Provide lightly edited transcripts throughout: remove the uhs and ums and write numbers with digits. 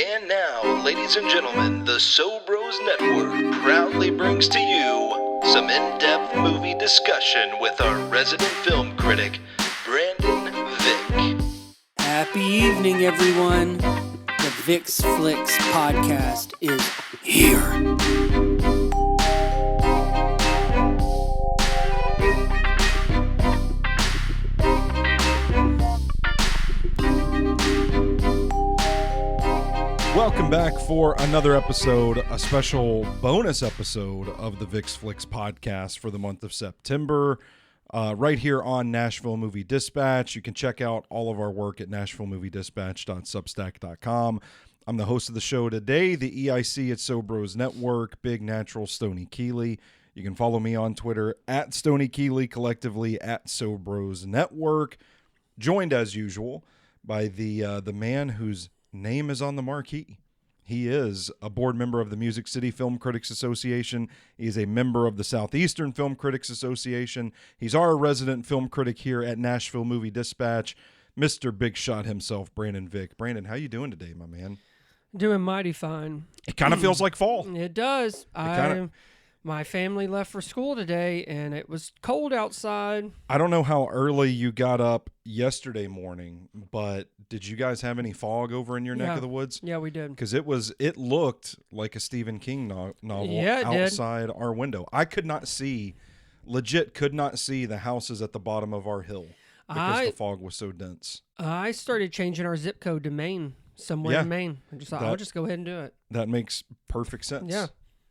And now, ladies and gentlemen, the So Bros Network proudly brings to you some in-depth movie discussion with our resident film critic, Brandon Vick. Happy evening, everyone. The Vick's Flicks podcast is here. Welcome back for another episode, a special bonus episode of the Vick's Flicks podcast for the month of September, right here on Nashville Movie Dispatch. You can check out all of our work at nashvillemoviedispatch.substack.com. I'm the host of the show today, the EIC at So Bros Network, Big Natural Stoney Keeley. You can follow me on Twitter at Stoney Keeley, collectively at So Bros Network. Joined as usual by the man whose name is on the marquee. He is a board member of the Music City Film Critics Association. He's a member of the Southeastern Film Critics Association. He's our resident film critic here at Nashville Movie Dispatch, Mr. Big Shot himself, Brandon Vick. Brandon, how you doing today, my man? Doing mighty fine. It kind of feels like fall. It does. My family left for school today, and it was cold outside. I don't know how early you got up yesterday morning, but did you guys have any fog over in your neck of the woods? Yeah, we did. Because it looked like a Stephen King novel outside our window. I could not see the houses at the bottom of our hill because the fog was so dense. I started changing our zip code to Maine, somewhere in Maine. I just thought, I'll just go ahead and do it. That makes perfect sense. Yeah.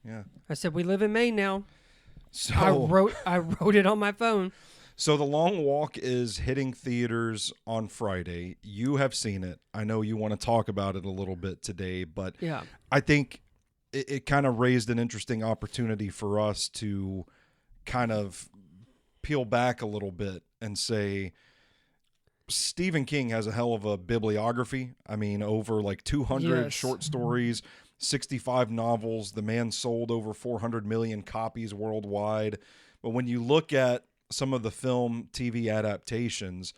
Yeah. I said, we live in Maine now. So I wrote it on my phone. So The Long Walk is hitting theaters on Friday. You have seen it. I know you want to talk about it a little bit today, but yeah. I think it kind of raised an interesting opportunity for us to kind of peel back a little bit and say, Stephen King has a hell of a bibliography. I mean, over like 200 short stories, 65 novels. The man sold over 400 million copies worldwide. But when you look at some of the film, TV adaptations,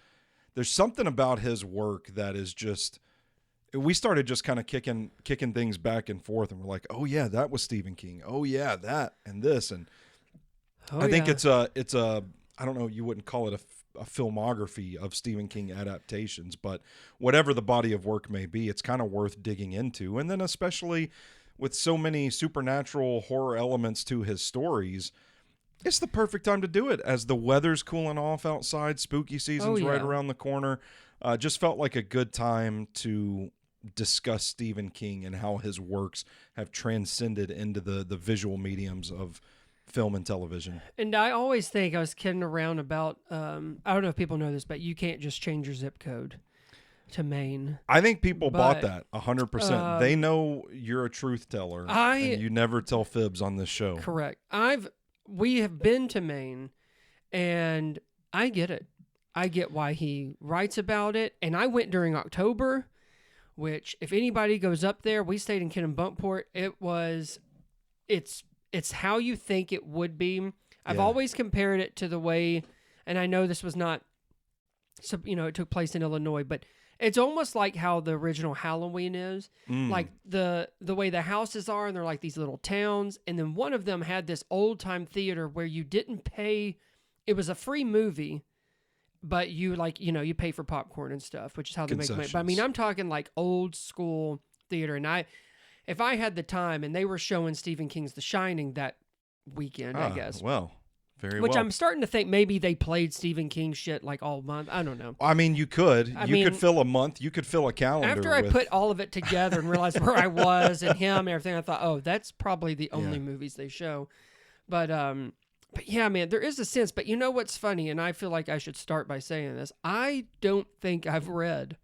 there's something about his work that is just, we started just kind of kicking things back and forth, and we're like, oh yeah, that was Stephen King. Oh yeah, that and this. And I think it's a, I don't know, you wouldn't call it a filmography of Stephen King adaptations, but whatever the body of work may be, it's kind of worth digging into. And then especially with so many supernatural horror elements to his stories, it's the perfect time to do it as the weather's cooling off outside. Spooky season's right around the corner. Just felt like a good time to discuss Stephen King and how his works have transcended into the visual mediums of film and television. And I always think, I was kidding around about, I don't know if people know this, but you can't just change your zip code to Maine. I think people bought that 100%. They know you're a truth teller, and you never tell fibs on this show. Correct. We have been to Maine, and I get it. I get why he writes about it. And I went during October, which if anybody goes up there, we stayed in Kennebunkport. It's how you think it would be. I've always compared it to the way, and I know this was not, it took place in Illinois, but it's almost like how the original Halloween is. Like the way the houses are, and they're like these little towns. And then one of them had this old time theater where you didn't pay. It was a free movie, but you you pay for popcorn and stuff, which is how they make money. But I mean, I'm talking like old school theater. And if I had the time, and they were showing Stephen King's The Shining that weekend, I guess. Well, very Which well. I'm starting to think maybe they played Stephen King shit like all month. I don't know. I mean, you could. You could fill a month. You could fill a calendar. After I put all of it together and realized where I was and him and everything, I thought, oh, that's probably the only movies they show. But yeah, man, there is a sense. But you know what's funny? And I feel like I should start by saying this. I don't think I've read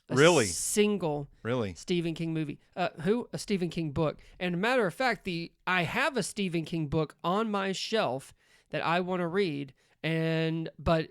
a single Stephen King movie. A Stephen King book. And a matter of fact, I have a Stephen King book on my shelf that I want to read, but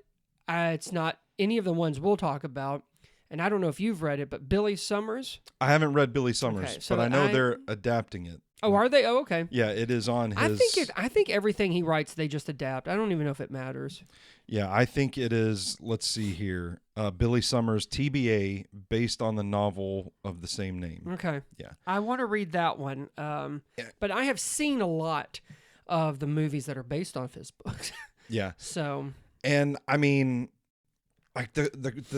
it's not any of the ones we'll talk about. And I don't know if you've read it, but Billy Summers. I haven't read Billy Summers, but I know they're adapting it. Oh, are they? Oh, okay. Yeah, it is on his. I think everything he writes they just adapt. I don't even know if it matters. Yeah, I think it is. Let's see here. Billy Summers, TBA, based on the novel of the same name. Okay. Yeah. I want to read that one. But I have seen a lot of the movies that are based off his books. Yeah. So. And I mean, like the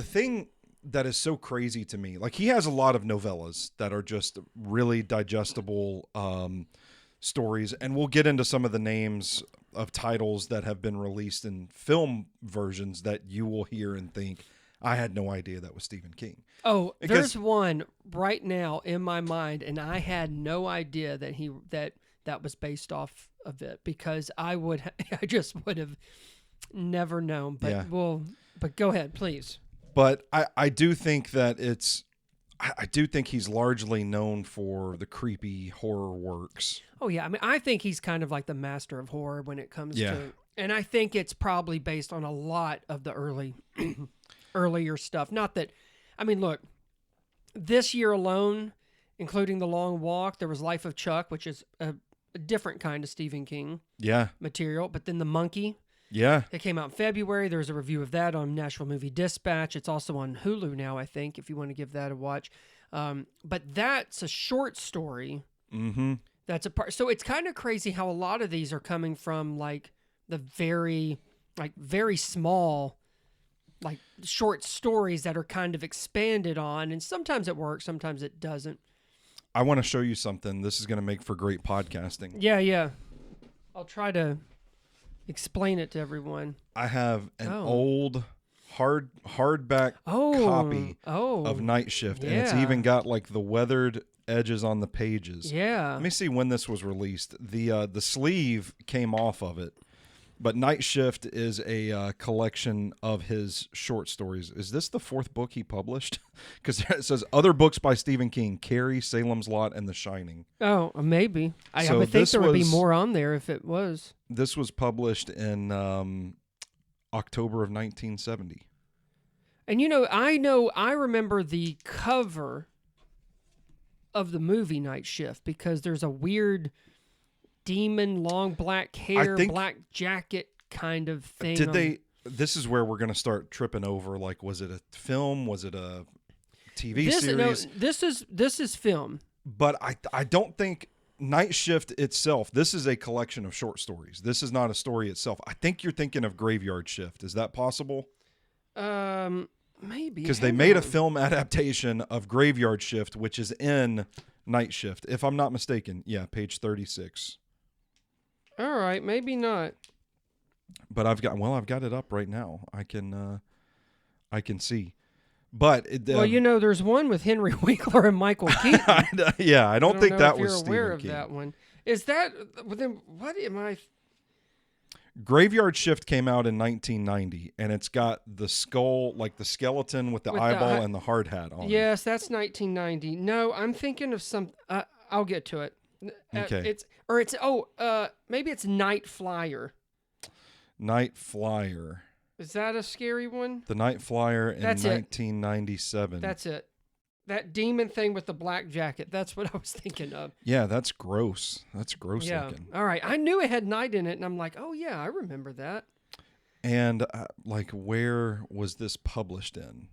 thing that is so crazy to me, like he has a lot of novellas that are just really digestible stories, and we'll get into some of the names of titles that have been released in film versions that you will hear and think, I had no idea that was Stephen King. Oh, there's one right now in my mind, and I had no idea that that was based off of it, because I just would have never known. But Yeah. But go ahead, please. But I do think that I do think he's largely known for the creepy horror works. Oh yeah, I mean, I think he's kind of like the master of horror when it comes Yeah. to, and I think it's probably based on a lot of the earlier stuff. Not that, I mean, look, this year alone, including The Long Walk, there was Life of Chuck, which is a different kind of Stephen King Yeah. material. But then The Monkey, Yeah. it came out in February. There's a review of that on Nashville Movie Dispatch. It's also on Hulu now, I think, if you want to give that a watch. But that's a short story. Mm-hmm. That's a part. So it's kind of crazy how a lot of these are coming from like the very small, like short stories that are kind of expanded on. And sometimes it works, sometimes it doesn't. I want to show you something. This is going to make for great podcasting. Yeah. I'll try to explain it to everyone. I have an old hardback copy of Night Shift, and it's Yeah. even got like the weathered edges on the pages. Yeah. Let me see when this was released. The sleeve came off of it, but Night Shift is a collection of his short stories. Is this the fourth book he published? Because it says other books by Stephen King: Carrie, Salem's Lot, and The Shining. Oh, maybe. I So would think this there would be was- more on there if it was. This was published in October of 1970. And I remember the cover of the movie Night Shift, because there's a weird demon, long black hair, black jacket kind of thing. Did they? This is where we're going to start tripping over. Like, was it a film? Was it a TV series? No, this is film. But I don't think Night Shift itself. This is a collection of short stories. This is not a story itself. I think you're thinking of Graveyard Shift. Is that possible? Maybe, Because they made a film adaptation of Graveyard Shift, which is in Night Shift, if I'm not mistaken. Yeah, page 36. All right, maybe not. But I've got it up right now. I can see. But there's one with Henry Winkler and Michael Keaton. yeah, I don't think know that if was you're Stephen aware King. of that one. Is that then? What am I? Graveyard Shift came out in 1990, and it's got the skull, like the skeleton with the eyeball and the hard hat on. Yes, that's 1990. No, I'm thinking of some. I'll get to it. Okay. Maybe it's Night Flyer. Night Flyer. Is that a scary one? The Night Flyer in That's it. 1997. That's it. That demon thing with the black jacket. That's what I was thinking of. Yeah, that's gross. That's gross Yeah. looking. All right. I knew it had night in it, and I'm like, oh, yeah, I remember that. And where was this published in?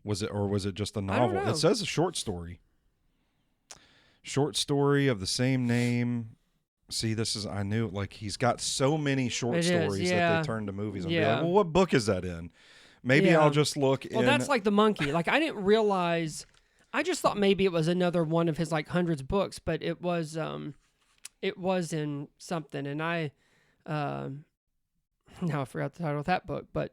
Was it just a novel? know. It says a short story. Short story of the same name. See, I knew, like, he's got so many short stories that they turn to movies. And be like, well, what book is that in? Maybe I'll just look in. Well, that's like The Monkey. Like, I didn't realize, I just thought maybe it was another one of his, like, hundreds of books, but it was in something, and now I forgot the title of that book, but.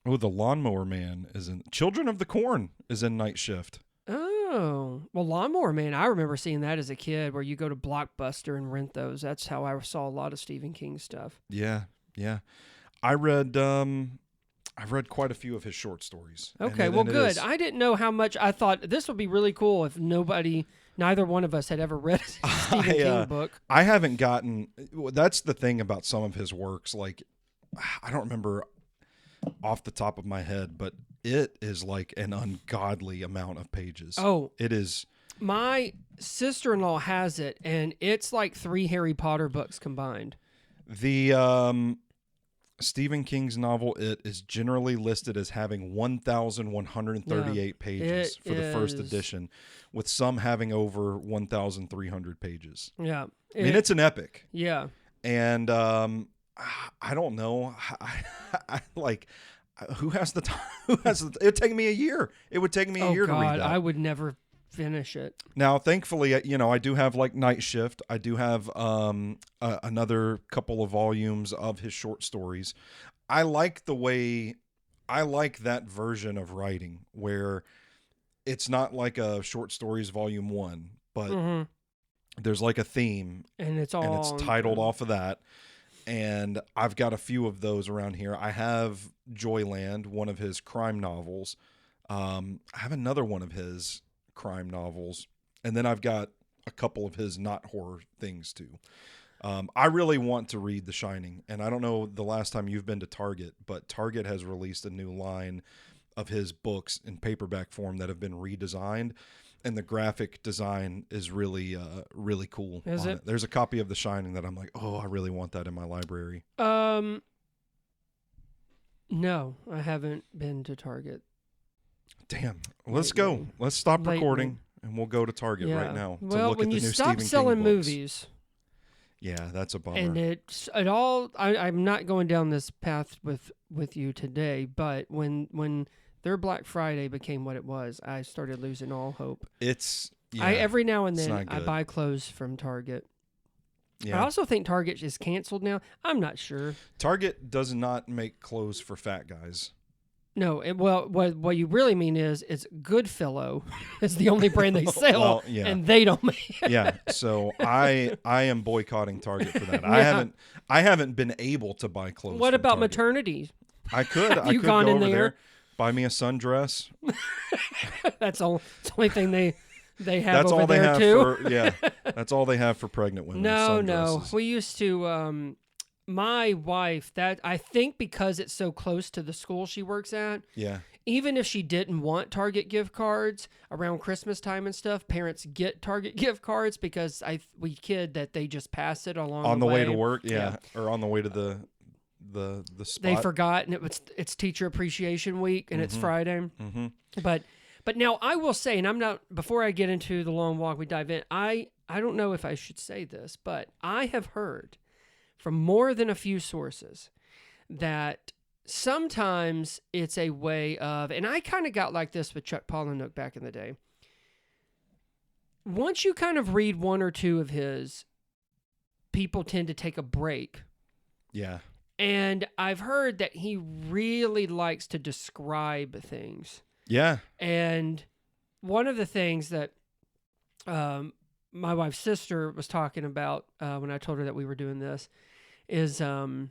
Oh, The Lawnmower Man is in, Children of the Corn is in Night Shift. Oh, well, Lawnmower Man, I remember seeing that as a kid, where you go to Blockbuster and rent those. That's how I saw a lot of Stephen King stuff. Yeah. I read quite a few of his short stories. Okay, well, good. I didn't know how much. I thought this would be really cool if neither one of us had ever read a Stephen King book. I haven't gotten. That's the thing about some of his works. Like, I don't remember off the top of my head, but it is like an ungodly amount of pages. Oh, it is. My sister-in-law has it, and it's like 3 Harry Potter books combined. The Stephen King's novel It is generally listed as having 1,138 pages for the first edition, with some having over 1,300 pages. Yeah. I mean, it's an epic. Yeah. And I don't know. I like, who has the time? It would take me a year. It would take me a year to read that. I would never finish it. Now, thankfully, I do have like Night Shift. I do have another couple of volumes of his short stories. I like that version of writing where it's not like a short stories volume 1, but there's like a theme and it's titled off of that. And I've got a few of those around here. I have Joyland, one of his crime novels. I have another one of his crime novels, and then I've got a couple of his not horror things too. I really want to read The Shining, and I don't know the last time you've been to Target, but Target has released a new line of his books in paperback form that have been redesigned, and the graphic design is really really cool. Is it? There's a copy of The Shining that I'm like, oh, I really want that in my library. No, I haven't been to Target. Damn. Let's go. Let's stop recording and we'll go to Target right now to well, look when at the you new stop Stephen selling King books. movies, Yeah, that's a bummer. and I'm not going down this path with you today, but when their Black Friday became what it was, I started losing all hope. Every now and then I buy clothes from Target. Yeah. I also think Target is canceled now. I'm not sure. Target does not make clothes for fat guys. No, what you really mean is it's Goodfellow is the only brand they sell, and they don't make it. Yeah, so I am boycotting Target for that. Yeah. I haven't been able to buy clothes. What about Target. Maternity? I could. Have I you could gone go in over there? Buy me a sundress. That's the only thing they have that's over all they there have too. That's all they have for pregnant women. No. We used to. My wife, that I think because it's so close to the school she works at. Yeah. Even if she didn't want Target gift cards around Christmas time and stuff, parents get Target gift cards because we kid that they just pass it along on the way to work, or on the way to the spot. They forgot, and it's Teacher Appreciation Week, and it's Friday. Mm-hmm. But now I will say, and I'm not, before I get into the long walk we dive in, I don't know if I should say this, but I have heard from more than a few sources that sometimes it's a way of, and I kind of got like this with Chuck Palahniuk back in the day. Once you kind of read one or two of his, people tend to take a break. Yeah. And I've heard that he really likes to describe things. Yeah. And one of the things that my wife's sister was talking about when I told her that we were doing this is, and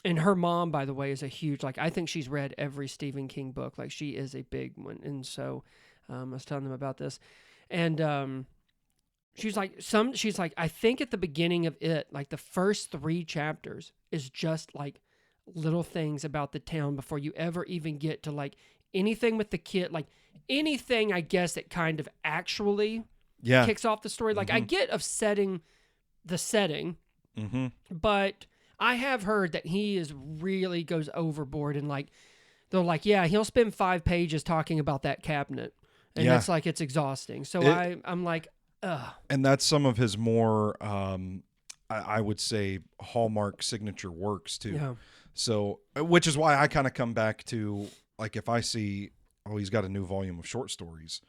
her mom, by the way, is a huge, I think she's read every Stephen King book. She is a big one. And so I was telling them about this. And she's like, I think at the beginning of it, the first 3 chapters is just little things about the town before you ever even get to anything with the kid, anything, I guess, that kind of actually kicks off the story. I get of setting the setting, but I have heard that he really goes overboard and they're he'll spend 5 pages talking about that cabinet, and it's it's exhausting. So I'm like, ugh. And that's some of his more, I would say, hallmark signature works too. Yeah. So, which is why I kind of come back to if I see, he's got a new volume of short stories.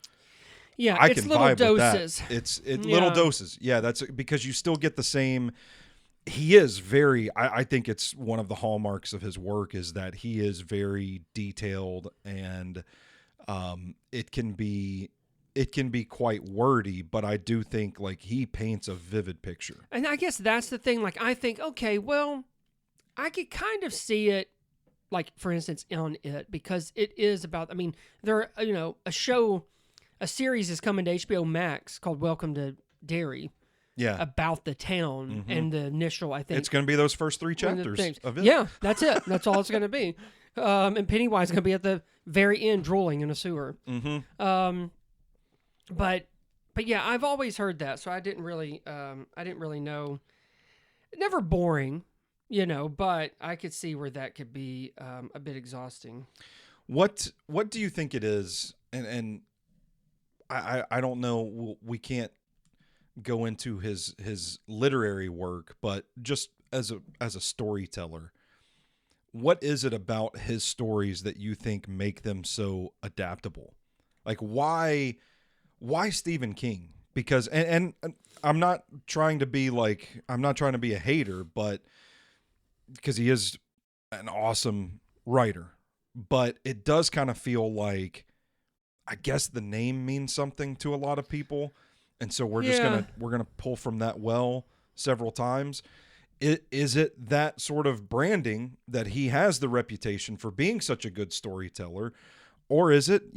Yeah, I it's can little vibe doses. With that. It's little doses. Yeah, that's because you still get the same. He is very. I think it's one of the hallmarks of his work is that he is very detailed, and it can be quite wordy, but I do think he paints a vivid picture. And I guess that's the thing. I think, okay, well, I could kind of see it. For instance, on It, because it is about, there are, a series is coming to HBO Max called Welcome to Derry. Yeah. About the town and the initial, I think. It's going to be those first 3 chapters of it. Yeah, that's it. That's all it's going to be. And Pennywise is going to be at the very end drooling in a sewer. Mm-hmm. But But yeah, I've always heard that, so I didn't really know. Never boring, but I could see where that could be a bit exhausting. What do you think it is? And I don't know. We can't go into his literary work, but just as a storyteller, what is it about his stories that you think make them so adaptable? Like why Stephen King? Because and I'm not trying to be a hater, but because he is an awesome writer, but it does kind of feel like, I guess the name means something to a lot of people. And so we're gonna pull from that well several times. Is it that sort of branding that he has the reputation for being such a good storyteller, or is it,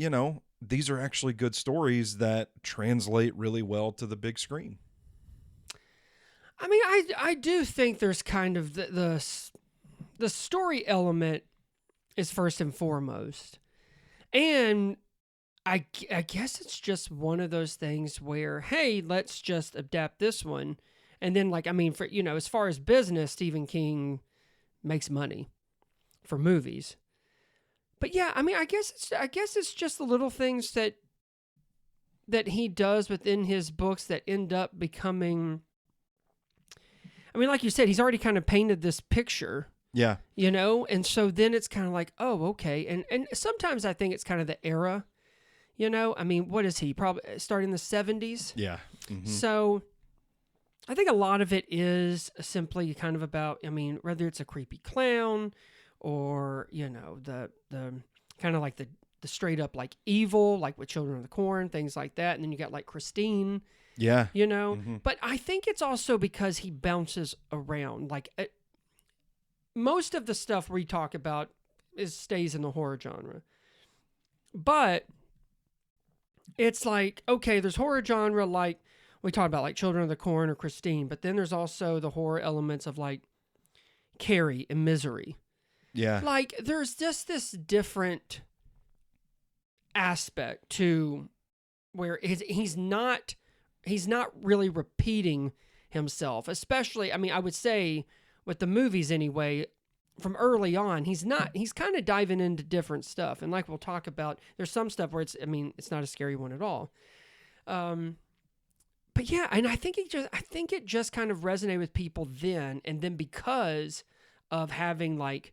these are actually good stories that translate really well to the big screen? I mean, I do think there's kind of the story element is first and foremost, and I guess it's just one of those things where, hey, let's just adapt this one. And then, for, as far as business, Stephen King makes money for movies. But yeah, I mean, I guess it's just the little things that he does within his books that end up becoming, I mean, like you said, he's already kind of painted this picture. Yeah. And so then it's kind of like, oh, okay. And sometimes I think it's kind of the era. I mean, what is he? Probably starting in the 70s? Yeah. Mm-hmm. So I think a lot of it is simply kind of about, I mean, whether it's a creepy clown or, the kind of like the straight up like evil, like with Children of the Corn, things like that. And then you got like Christine. Yeah. Mm-hmm. But I think it's also because he bounces around. Like most of the stuff we talk about stays in the horror genre. But it's like, okay, there's horror genre like we talked about, like Children of the Corn or Christine, but then there's also the horror elements of like Carrie and Misery. Yeah. Like there's just this different aspect to where he's not really repeating himself, especially, I mean, I would say with the movies anyway, from early on, he's kind of diving into different stuff. And like we'll talk about, there's some stuff where it's not a scary one at all. But yeah, and I think it just kind of resonated with people then. And then because of having like,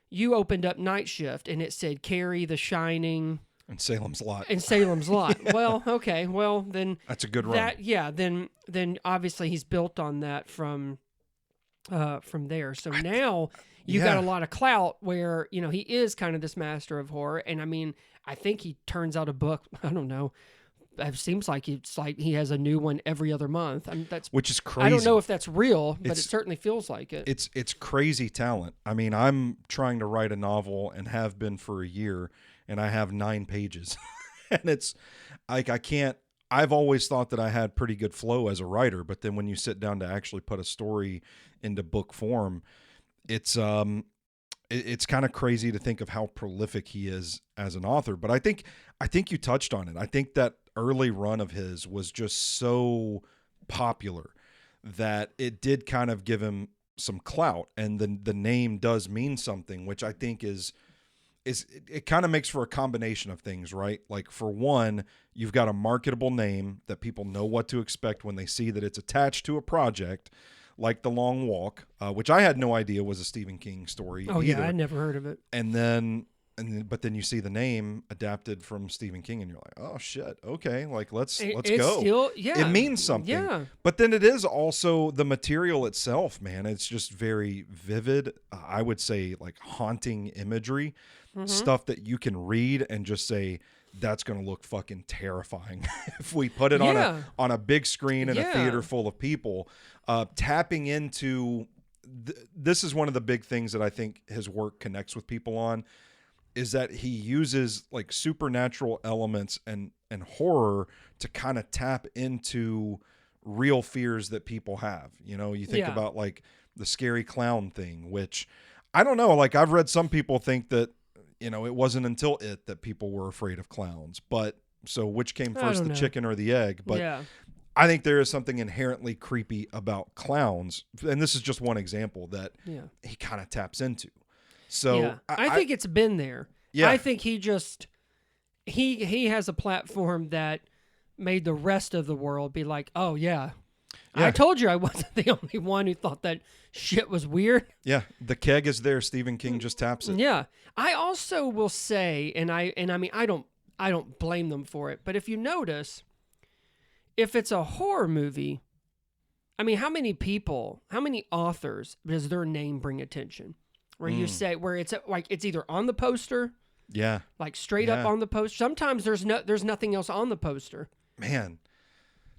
you opened up Night Shift and it said Carrie, The Shining, and Salem's Lot. Yeah. Well, okay. Well, then that's a good run. Then obviously he's built on that from there. So now you got a lot of clout where, he is kind of this master of horror. And I mean, I think he turns out a book, I don't know. It seems like it's like he has a new one every other month. I mean, which is crazy. I don't know if that's real, but it certainly feels like it. It's crazy talent. I mean, I'm trying to write a novel and have been for a year, and I have 9 pages. And it's like, I've always thought that I had pretty good flow as a writer, but then when you sit down to actually put a story into book form, it's kind of crazy to think of how prolific he is as an author. But I think you touched on it. I think that early run of his was just so popular that it did kind of give him some clout, and the name does mean something, which I think is it kind of makes for a combination of things, right? Like, for one, you've got a marketable name that people know what to expect when they see that it's attached to a project like The Long Walk, which I had no idea was a Stephen King story. Oh, either. yeah, I'd never heard of it. But then you see the name adapted from Stephen King, and you're like, oh shit, okay, like let's go. Still, yeah, it means something. Yeah. But then it is also the material itself, man. It's just very vivid. I would say like haunting imagery, stuff that you can read and just say, that's going to look fucking terrifying if we put it on a big screen in a theater full of people. Tapping into this is one of the big things that I think his work connects with people on, is that he uses like supernatural elements and horror to kind of tap into real fears that people have. You think about like the scary clown thing, which I don't know, like I've read some people think that, it wasn't until It that people were afraid of clowns, but So which came I first, don't the know. chicken or the egg? But yeah. I think there is something inherently creepy about clowns, and this is just one example that Yeah. he kind of taps into. So yeah. I think it's been there. Yeah. I think he just he has a platform that made the rest of the world be like, oh yeah. I Yeah. told you I wasn't the only one who thought that shit was weird. yeah, the keg is there. Stephen King just taps it. Yeah. I also will say, and I mean I don't blame them for it, but if you notice, if it's a horror movie, I mean, how many authors does their name bring attention? Where you say where it's like it's either on the poster, Yeah, like straight up Yeah. on the poster. Sometimes there's nothing else on the poster man,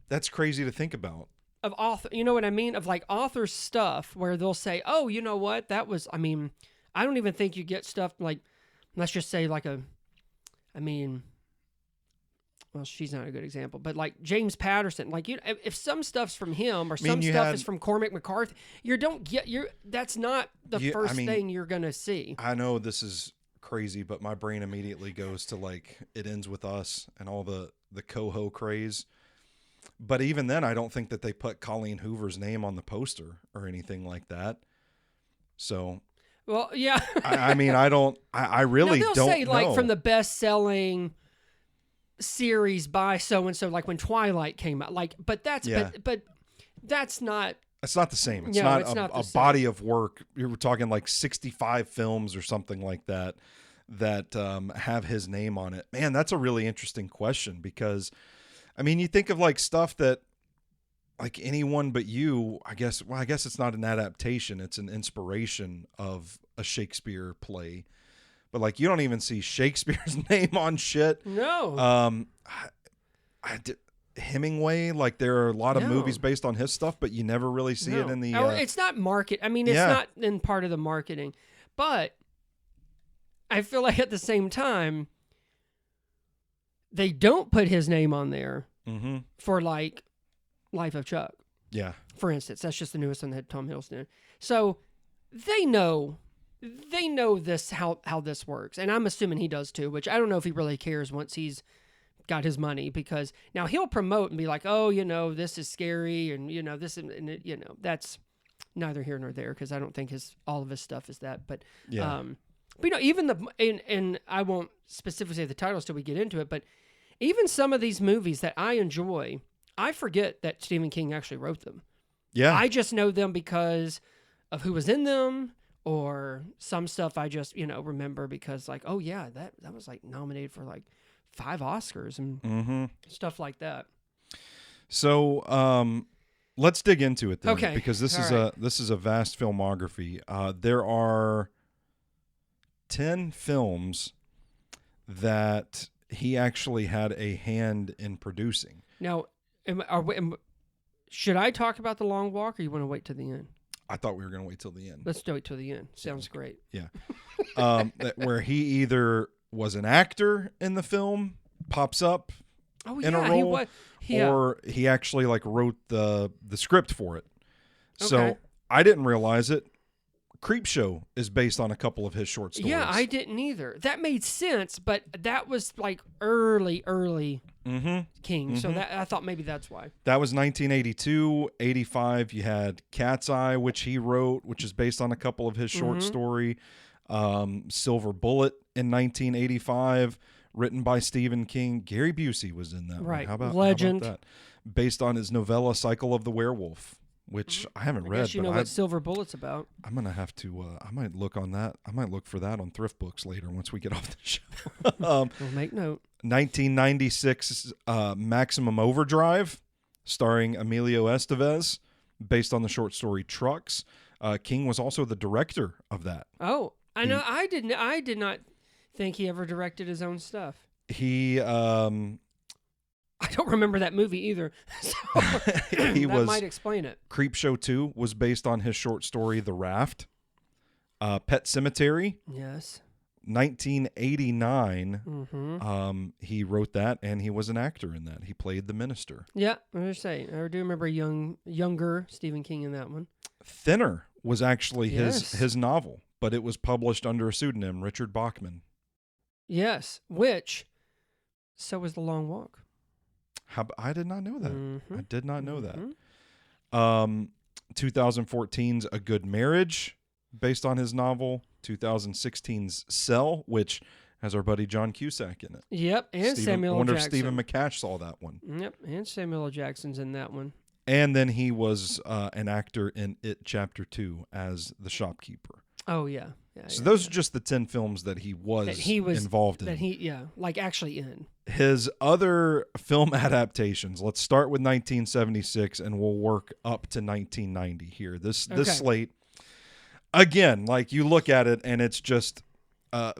that's crazy to think about. of author. You know what I mean? Of like author stuff where they'll say, "Oh, you know what? That was." I mean, I don't even think you get stuff like, let's just say like well, she's not a good example, but like James Patterson, like if some stuff's from him or some stuff is from Cormac McCarthy, that's not the first thing you're gonna see. I know this is crazy, but my brain immediately goes to like It Ends With Us and all the coho craze. But even then, I don't think that they put Colleen Hoover's name on the poster or anything like that. So, Well, yeah. I mean, I really they'll don't say know. like from the best-selling series by so and so, like when Twilight came out, like. But that's but that's not. It's not the same. It's No, not it's not the a same. body of work. You're talking like 65 films or something like that have his name on it. Man, that's a really interesting question because, I mean, you think of like stuff that like Anyone But You, I guess it's not an adaptation. It's an inspiration of a Shakespeare play. But like you don't even see Shakespeare's name on shit. No. Hemingway, like there are a lot of No. movies based on his stuff, but you never really see it in the. It's not market. I mean, it's not in part of the marketing, but I feel like at the same time, they don't put his name on there for like Life of Chuck, Yeah, for instance. That's just the newest one that Tom Hiddleston. So they know this how this works, and I'm assuming he does too. Which I don't know if he really cares once he's got his money, because now he'll promote and be like, oh, this is scary, and this, and that's neither here nor there, because I don't think all of his stuff is that. But yeah. but even and I won't specifically say the titles till we get into it, but even some of these movies that I enjoy, I forget that Stephen King actually wrote them. Yeah. I just know them because of who was in them, or some stuff I just remember because like, oh yeah, that was like nominated for like 5 Oscars and stuff like that. So let's dig into it then, Okay. because this All is a vast filmography. There are 10 films that he actually had a hand in producing. Now, should I talk about The Long Walk, or you want to wait to the end? I thought we were going to wait till the end. Let's do it till the end. Sounds great. Yeah. Where he either was an actor in the film, pops up Oh in yeah, a role, he was. Yeah. or he actually like wrote the script for it. So Okay. I didn't realize it. Creepshow is based on a couple of his short stories. Yeah, I didn't either. That made sense, but that was like early King. So that I thought maybe that's why. That was 1982. 85, you had Cat's Eye, which he wrote, which is based on a couple of his short story. Silver Bullet in 1985, written by Stephen King. Gary Busey was in that Right. one. How Legend. about that? Based on his novella Cycle of the Werewolf, which I haven't I read, guess you but know what Silver Bullet's about. I'm going to have to, I might look on that. I might look for that on Thrift Books later once we get off the show. We'll make note. 1996 Maximum Overdrive, starring Emilio Estevez, based on the short story Trucks. King was also the director of that. Oh, I know. I did not think he ever directed his own stuff. He I don't remember that movie either. So that might explain it. Creepshow 2 was based on his short story The Raft. Pet Sematary, Yes. 1989. He wrote that, and he was an actor in that. He played the minister. Yeah, I was saying. I do remember younger Stephen King in that one. Thinner was actually Yes. his novel, but it was published under a pseudonym, Richard Bachman. Yes, which So was The Long Walk. I did not know that. Mm-hmm. I did not know Mm-hmm. that. 2014's A Good Marriage, based on his novel. 2016's Cell, which has our buddy John Cusack in it. Yep, and Samuel I wonder Jackson. if Stephen McCash saw that one. Yep, and Samuel L. Jackson's in that one. And then he was an actor in It Chapter 2 as the shopkeeper. Oh, yeah. So those are just the 10 films that he was involved in. Actually in. His other film adaptations, let's start with 1976 and we'll work up to 1990 here. This slate, again, like you look at it and it's just a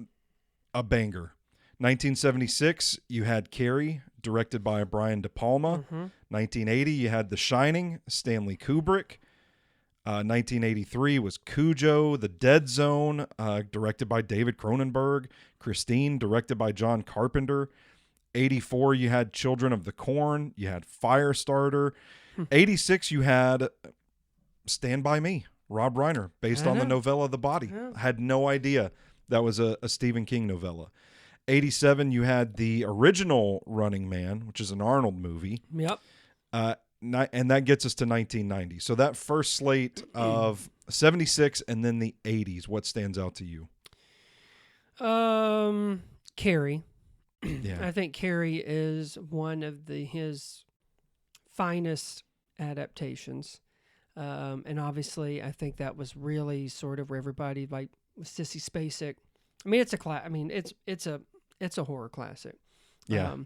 banger. 1976, you had Carrie, directed by Brian De Palma. Mm-hmm. 1980, you had The Shining, Stanley Kubrick. 1983 was Cujo, The Dead Zone, directed by David Cronenberg. Christine, directed by John Carpenter. 84, you had Children of the Corn. You had Firestarter. 86, you had Stand By Me, Rob Reiner, based on the novella The Body. Yeah. I had no idea that was a Stephen King novella. 87, you had the original Running Man, which is an Arnold movie. Yep. And that gets us to 1990. So that first slate of 76 and then the 80s, what stands out to you? Carrie. Yeah. I think Carrie is one of his finest adaptations. And obviously, I think that was really sort of where everybody, like Sissy Spacek. I mean, it's a horror classic. Yeah.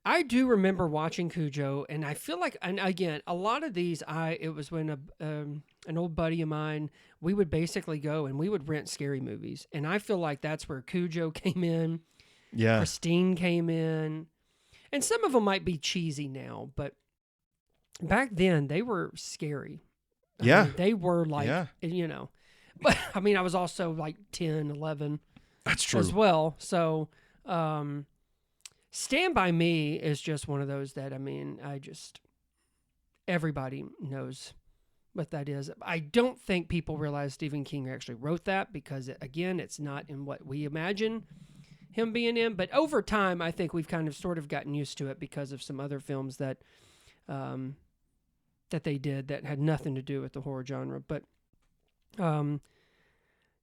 I do remember watching Cujo, and I feel like, and again, a lot of these, it was when an old buddy of mine, we would basically go and we would rent scary movies, and I feel like that's where Cujo came in. Yeah. Christine came in, and some of them might be cheesy now, but back then they were scary. Yeah. I mean, they were like, but I mean, I was also like 10, 11 That's true. as well. So, Stand By Me is just one of those that, I mean, everybody knows what that is. I don't think people realize Stephen King actually wrote that because, again, it's not in what we imagine him being in. But over time, I think we've kind of sort of gotten used to it because of some other films that they did that had nothing to do with the horror genre. But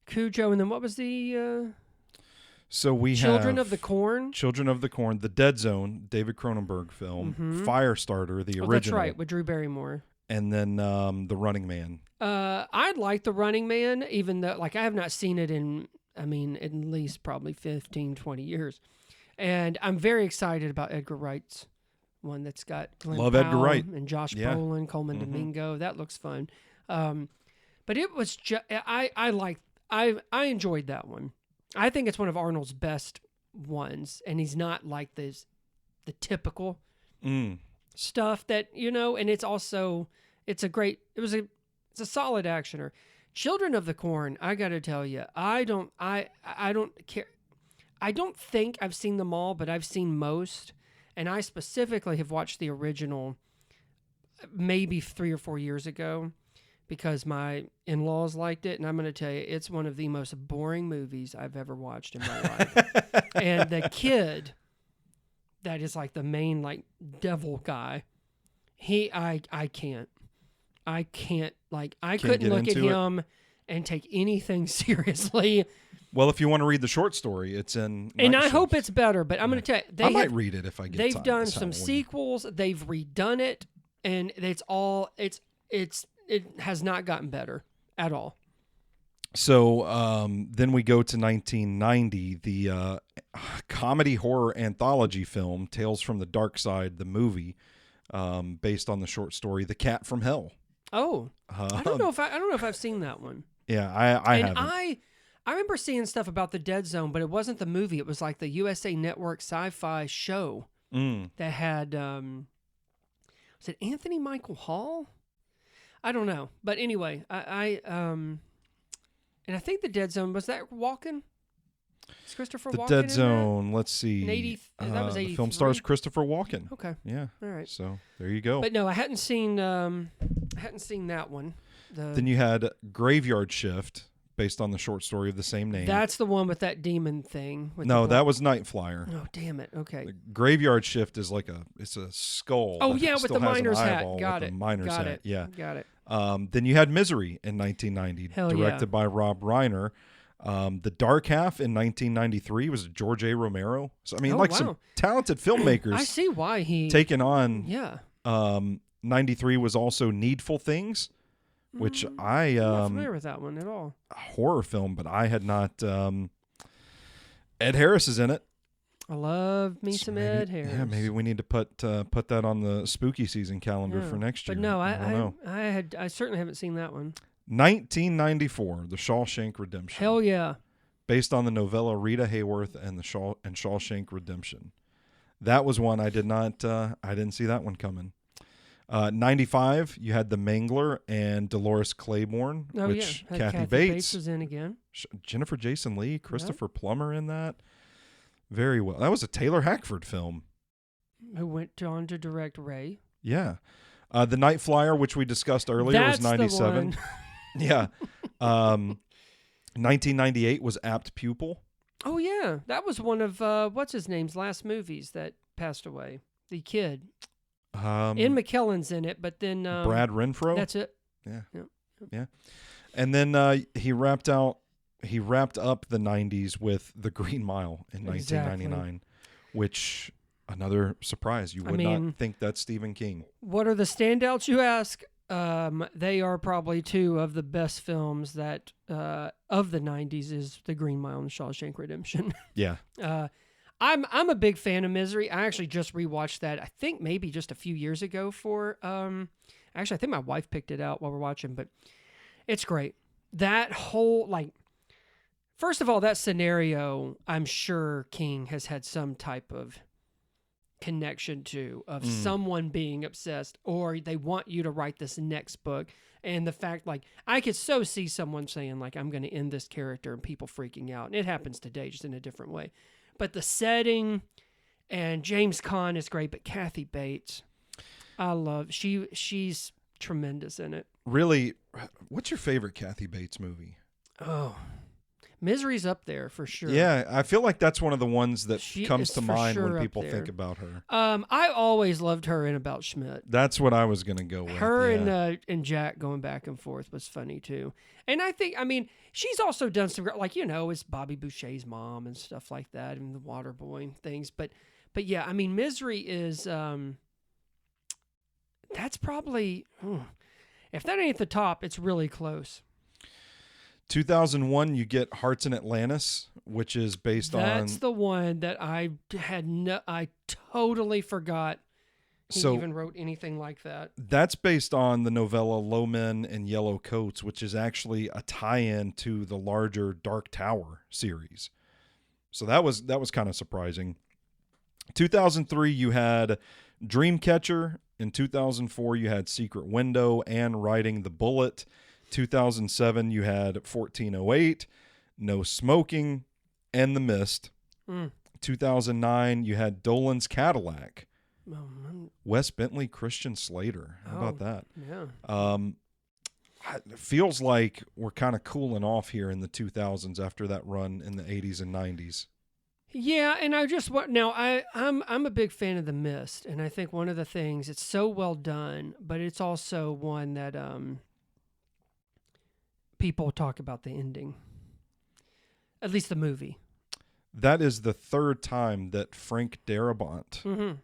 Cujo, and then what was the... So we Children have of the Corn. Children of the Corn, The Dead Zone, David Cronenberg film, Firestarter, the original. That's right, with Drew Barrymore. And then The Running Man. I like The Running Man, even though, like, I have not seen it in, I mean, at least probably 15, 20 years. And I'm very excited about Edgar Wright's one that's got Glenn Love Powell Edgar Wright. and Josh Yeah. Brolin, Coleman Domingo. That looks fun. But it was just, I enjoyed that one. I think it's one of Arnold's best ones, and he's not like the typical stuff that, and it's also, it's a solid actioner. Children of the Corn, I got to tell you, I don't care. I don't think I've seen them all, but I've seen most, and I specifically have watched the original maybe 3 or 4 years ago, because my in-laws liked it, and I'm going to tell you, it's one of the most boring movies I've ever watched in my life. And the kid that is like the main like devil guy, I can't like, I couldn't look at him and take anything seriously. Well, if you want to read the short story, it's in. And I hope it's better, but I'm going to tell you, I might read it if I get They've time done this some Halloween. sequels, they've redone it, and it has not gotten better at all. So then we go to 1990, the comedy horror anthology film Tales from the Dark Side, the movie, based on the short story The Cat from Hell. Oh, I don't know if I've seen that one. Yeah, I haven't. I remember seeing stuff about the Dead Zone, but it wasn't the movie. It was like the USA Network sci-fi show that had was it Anthony Michael Hall? I don't know, but anyway, and I think the Dead Zone, was that Walken? Is Christopher The Walken Dead in Zone. Let's see. that was the film 83? stars Christopher Walken. that? Okay, Yeah. all right. So there you go. But no, I hadn't seen that one. Then you had Graveyard Shift, based on the short story of the same name. That's the one with that demon thing. With No, the that was Night Flyer. Oh, damn it. Okay. The Graveyard Shift is it's a skull. Oh, that yeah, with still the has an miner's hat. eyeball Got with it. a miner's Got hat. it. Yeah. Got it. Then you had Misery in 1990, Hell directed yeah. by Rob Reiner. The Dark Half in 1993 was George A. Romero. So I mean, Oh, some wow. talented filmmakers. I see why he taken on. Yeah. 93 was also Needful Things, which I'm not familiar with that one at all. a horror film, but I had not. Ed Harris is in it. I love me So some maybe- Ed Harris. Yeah, maybe we need to put that on the spooky season calendar Yeah. for next year. But no, I don't know. I certainly haven't seen that one. 1994, The Shawshank Redemption. Hell yeah. Based on the novella Rita Hayworth and Shawshank Redemption. That was one I did not. I didn't see that one coming. 95, you had The Mangler and Dolores Claiborne, Oh which yeah. Had Kathy Bates, was in again. Jennifer Jason Leigh, Christopher Plummer in that. Very well. That was a Taylor Hackford film. Who went on to direct Ray. Yeah. The Night Flyer, which we discussed earlier, That's was 97. the one. Yeah. 1998 was Apt Pupil. Oh yeah, that was one of what's his name's last movies that passed away. The kid. Ian McKellen's in it, but then Brad Renfro. That's it. Yeah. And then he wrapped up the 90s with The Green Mile in 1999, which another surprise. You would not think that's Stephen King. What are the standouts, you ask? They are probably two of the best films that of the 90s is The Green Mile and Shawshank Redemption. Yeah. I'm a big fan of Misery. I actually just rewatched that. I think maybe just a few years ago for actually I think my wife picked it out while we're watching, but it's great. That whole first of all, that scenario, I'm sure King has had some type of connection to of someone being obsessed, or they want you to write this next book. And the fact, I could so see someone saying, I'm going to end this character and people freaking out. And it happens today, just in a different way. But the setting and James Caan is great, but Kathy Bates, I love. She's tremendous in it. Really, what's your favorite Kathy Bates movie? Oh, Misery's up there for sure. Yeah, I feel like that's one of the ones that She comes is to for mind sure when up people there. think about her. I always loved her in About Schmidt. That's what I was going to go with. Her yeah. and Jack going back and forth was funny too. And I think, she's also done some, it's Bobby Boucher's mom and stuff like that, and the Waterboy and things. But yeah, Misery is, that's probably, if that ain't the top, it's really close. 2001, you get Hearts in Atlantis, which is based on... That's the one that I totally forgot he even wrote anything like that. That's based on the novella Low Men in Yellow Coats, which is actually a tie-in to the larger Dark Tower series. So that was kind of surprising. 2003, you had Dreamcatcher. In 2004, you had Secret Window and Riding the Bullet. 2007, you had 1408, No Smoking, and The Mist. 2009, you had Dolan's Cadillac. Wes Bentley, Christian Slater. How about that? Yeah. It feels like we're kind of cooling off here in the 2000s after that run in the 80s and 90s. Yeah, and I'm a big fan of The Mist, and I think one of the things, it's so well done, but it's also one that people talk about the ending. At least the movie. That is the third time that Frank Darabont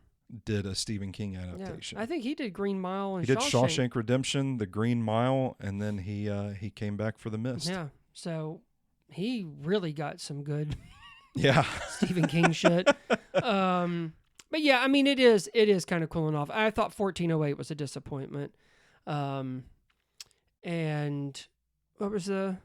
did a Stephen King adaptation. Yeah. I think he did Green Mile and he did Shawshank Redemption, The Green Mile, and then he came back for The Mist. Yeah, so he really got some good yeah Stephen King shit. But yeah, it is kind of cooling off. I thought 1408 was a disappointment. And what was the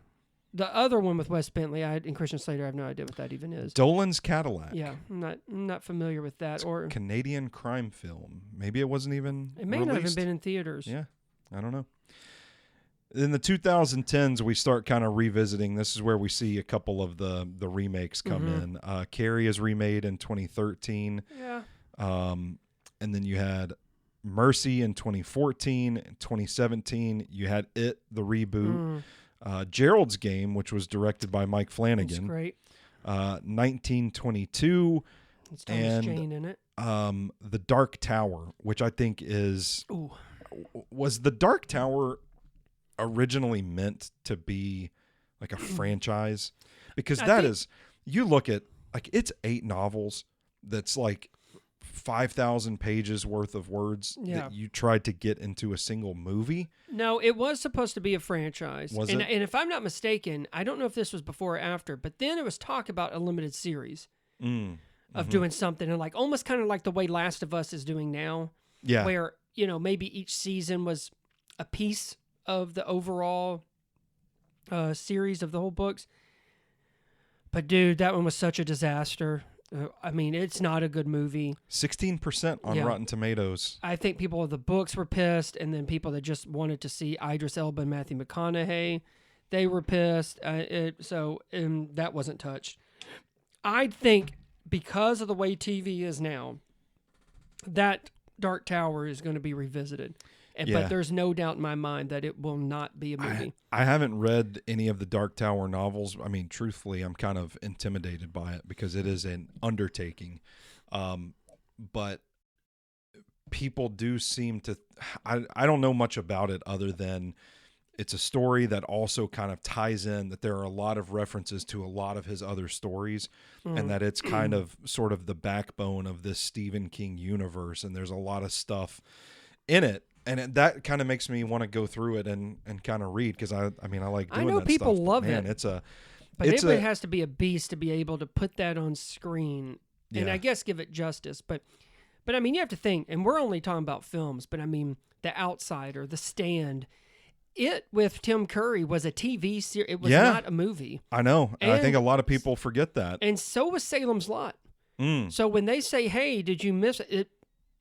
other one with Wes Bentley and Christian Slater? I have no idea what that even is. Dolan's Cadillac. Yeah, I'm not familiar with that. It's or a Canadian crime film. Maybe it wasn't even It may released. not have been in theaters. Yeah, I don't know. In the 2010s, we start kind of revisiting. This is where we see a couple of the remakes come in. Carrie is remade in 2013. Yeah. And then you had Mercy in 2014. In 2017, you had It, the reboot. Gerald's Game, which was directed by Mike That's Flanagan. great. 1922. It's Thomas Jane in it. The Dark Tower, which I think is... Ooh. Was The Dark Tower originally meant to be like a franchise? Because you look at, like, it's 8 novels that's like 5,000 pages worth of words that you tried to get into a single movie. No, it was supposed to be a franchise. Was it? And if I'm not mistaken, I don't know if this was before or after, but then there was talk about a limited series of doing something, and like almost kind of like the way Last of Us is doing now. Yeah. Where, maybe each season was a piece of the overall series of the whole books. But dude, that one was such a disaster. I mean, it's not a good movie. 16% on Rotten Tomatoes. I think people of the books were pissed, and then people that just wanted to see Idris Elba and Matthew McConaughey, they were pissed. So that wasn't touched. I think because of the way TV is now, that Dark Tower is going to be revisited. But there's no doubt in my mind that it will not be a movie. I haven't read any of the Dark Tower novels. I mean, truthfully, I'm kind of intimidated by it because it is an undertaking. But people do seem to... I don't know much about it other than it's a story that also kind of ties in that there are a lot of references to a lot of his other stories and that it's kind of sort of the backbone of this Stephen King universe. And there's a lot of stuff in it. And that kind of makes me want to go through it and kind of read because I like doing that stuff. I know people love it. But it has to be a beast to be able to put that on screen and I guess give it justice. But I mean, you have to think, and we're only talking about films, but I mean, The Outsider, The Stand, it with Tim Curry was a TV series. It was not a movie. I know. And I think a lot of people forget that. And so was Salem's Lot. So when they say, hey, did you miss it?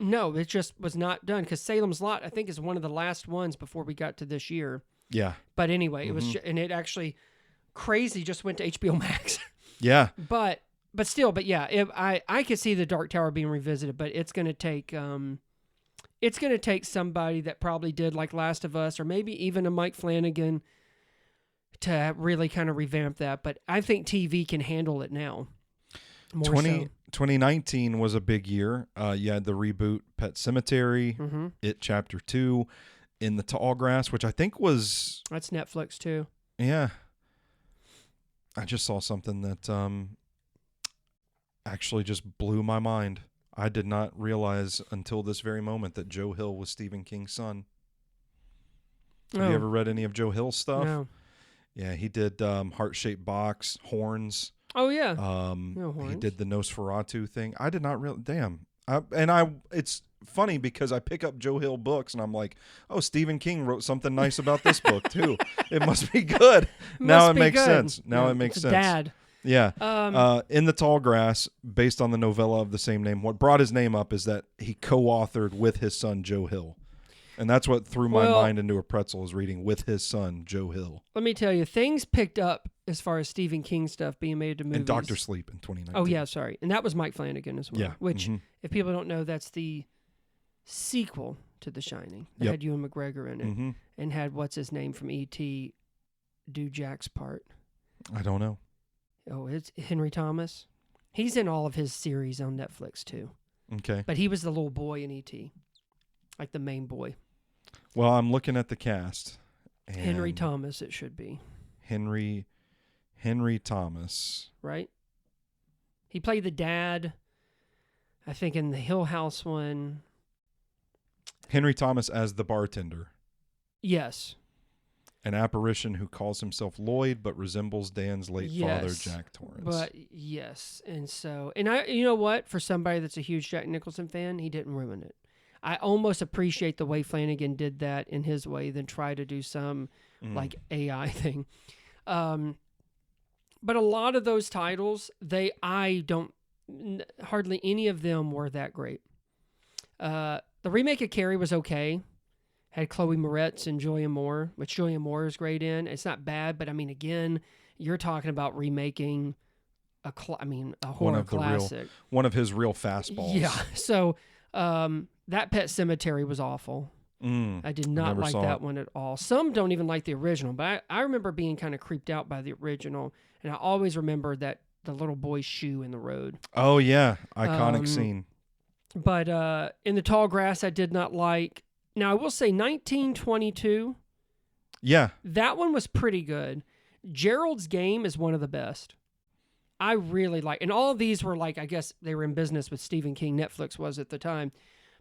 No, it just was not done because Salem's Lot, I think, is one of the last ones before we got to this year. Yeah. But anyway, it was, and it actually crazy just went to HBO Max. Yeah. But yeah, I could see the Dark Tower being revisited, but it's going to take somebody that probably did like Last of Us or maybe even a Mike Flanagan to really kind of revamp that. But I think TV can handle it now. 2019 was a big year. You had the reboot Pet Sematary, It Chapter 2, In the Tall Grass, which I think was... That's Netflix too. Yeah. I just saw something that actually just blew my mind. I did not realize until this very moment that Joe Hill was Stephen King's son. Have you ever read any of Joe Hill's stuff? No. Yeah, he did Heart-Shaped Box, Horns. Oh, yeah. He did the Nosferatu thing. I did not really... Damn. It's funny because I pick up Joe Hill books and I'm like, oh, Stephen King wrote something nice about this book too. It must be good. Now it makes sense. Now it makes sense. Dad. Yeah. In the Tall Grass, based on the novella of the same name. What brought his name up is that he co-authored with his son, Joe Hill. And that's what threw my mind into a pretzel, is reading with his son, Joe Hill. Let me tell you, things picked up as far as Stephen King stuff being made to movies. And Dr. Sleep in 2019. Oh, yeah, sorry. And that was Mike Flanagan as well. Yeah. Which, if people don't know, that's the sequel to The Shining. That had Ewan McGregor in it. And had what's-his-name from E.T. do Jack's part. I don't know. Oh, it's Henry Thomas. He's in all of his series on Netflix, too. Okay. But he was the little boy in E.T. Like the main boy. Well, I'm looking at the cast. Henry Thomas, it should be. Henry Thomas. Right? He played the dad, I think, in the Hill House one. Henry Thomas as the bartender. Yes. An apparition who calls himself Lloyd but resembles Dan's late father, Jack Torrance. But yes, and you know what? For somebody that's a huge Jack Nicholson fan, he didn't ruin it. I almost appreciate the way Flanagan did that in his way than try to do some like AI thing. But a lot of those titles, hardly any of them were that great. The remake of Carrie was okay. Had Chloe Moretz and Julia Moore, which Julia Moore is great in. It's not bad, but I mean, again, you're talking about remaking a horror classic. One of his real fastballs. Yeah. So that Pet Sematary was awful. I did not never like saw that it. one at all. Some don't even like the original, but I remember being kind of creeped out by the original, and I always remember that the little boy's shoe in the road. Oh yeah, iconic scene. But In the Tall Grass, I did not like. Now I will say 1922. Yeah, That one was pretty good. Gerald's Game is one of the best. I really like, and all of these were like, I guess they were in business with Stephen King. Netflix was at the time,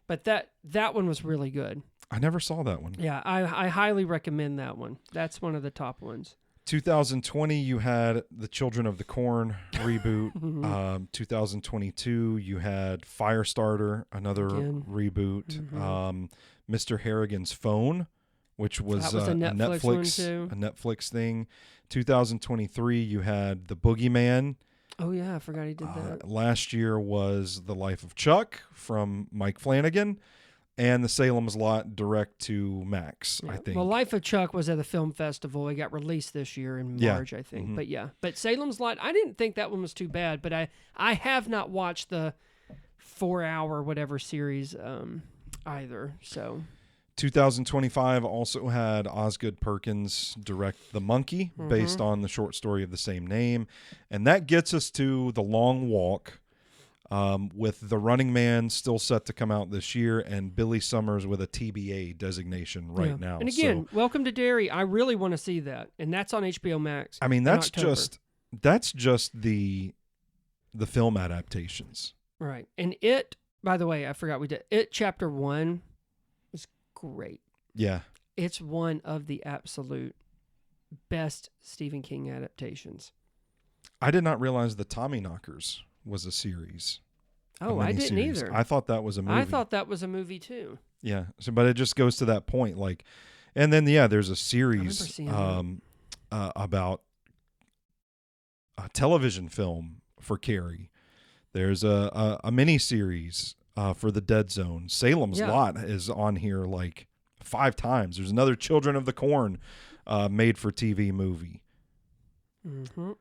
but that one was really good. I never saw that one. Yeah, I highly recommend that one. That's one of the top ones. 2020, you had the Children of the Corn reboot. 2022, you had Firestarter, another Again. reboot. Mr. Harrigan's Phone, which was, That was a Netflix one, too. a Netflix thing. 2023, you had The Boogeyman. Oh yeah, I forgot he did that. Last year was The Life of Chuck from Mike Flanagan, and The Salem's Lot direct to Max, I think. Well, Life of Chuck was at the film festival. It got released this year in March, I think. But Salem's Lot, I didn't think that one was too bad, but I have not watched the 4-hour whatever series either. So 2025 also had Osgood Perkins direct The Monkey, based on the short story of the same name. And that gets us to The Long Walk, with The Running Man still set to come out this year, and Billy Summers with a TBA designation now. And again, Welcome to Derry. I really want to see that, and that's on HBO Max. I mean, in that's October. just the film adaptations. Right. And It, by the way, I forgot we did It. Chapter 1 was great. Yeah. It's one of the absolute best Stephen King adaptations. I did not realize the Tommyknockers was a series. Oh, I didn't miniseries. either. I thought that was a movie. I thought that was a movie too. Yeah. So, but it just goes to that point, like, and then there's a series seeing about a television film for Carrie. There's a mini series for the Dead Zone. Salem's Lot is on here like 5 times. There's another Children of the Corn made for TV movie. Mm-hmm.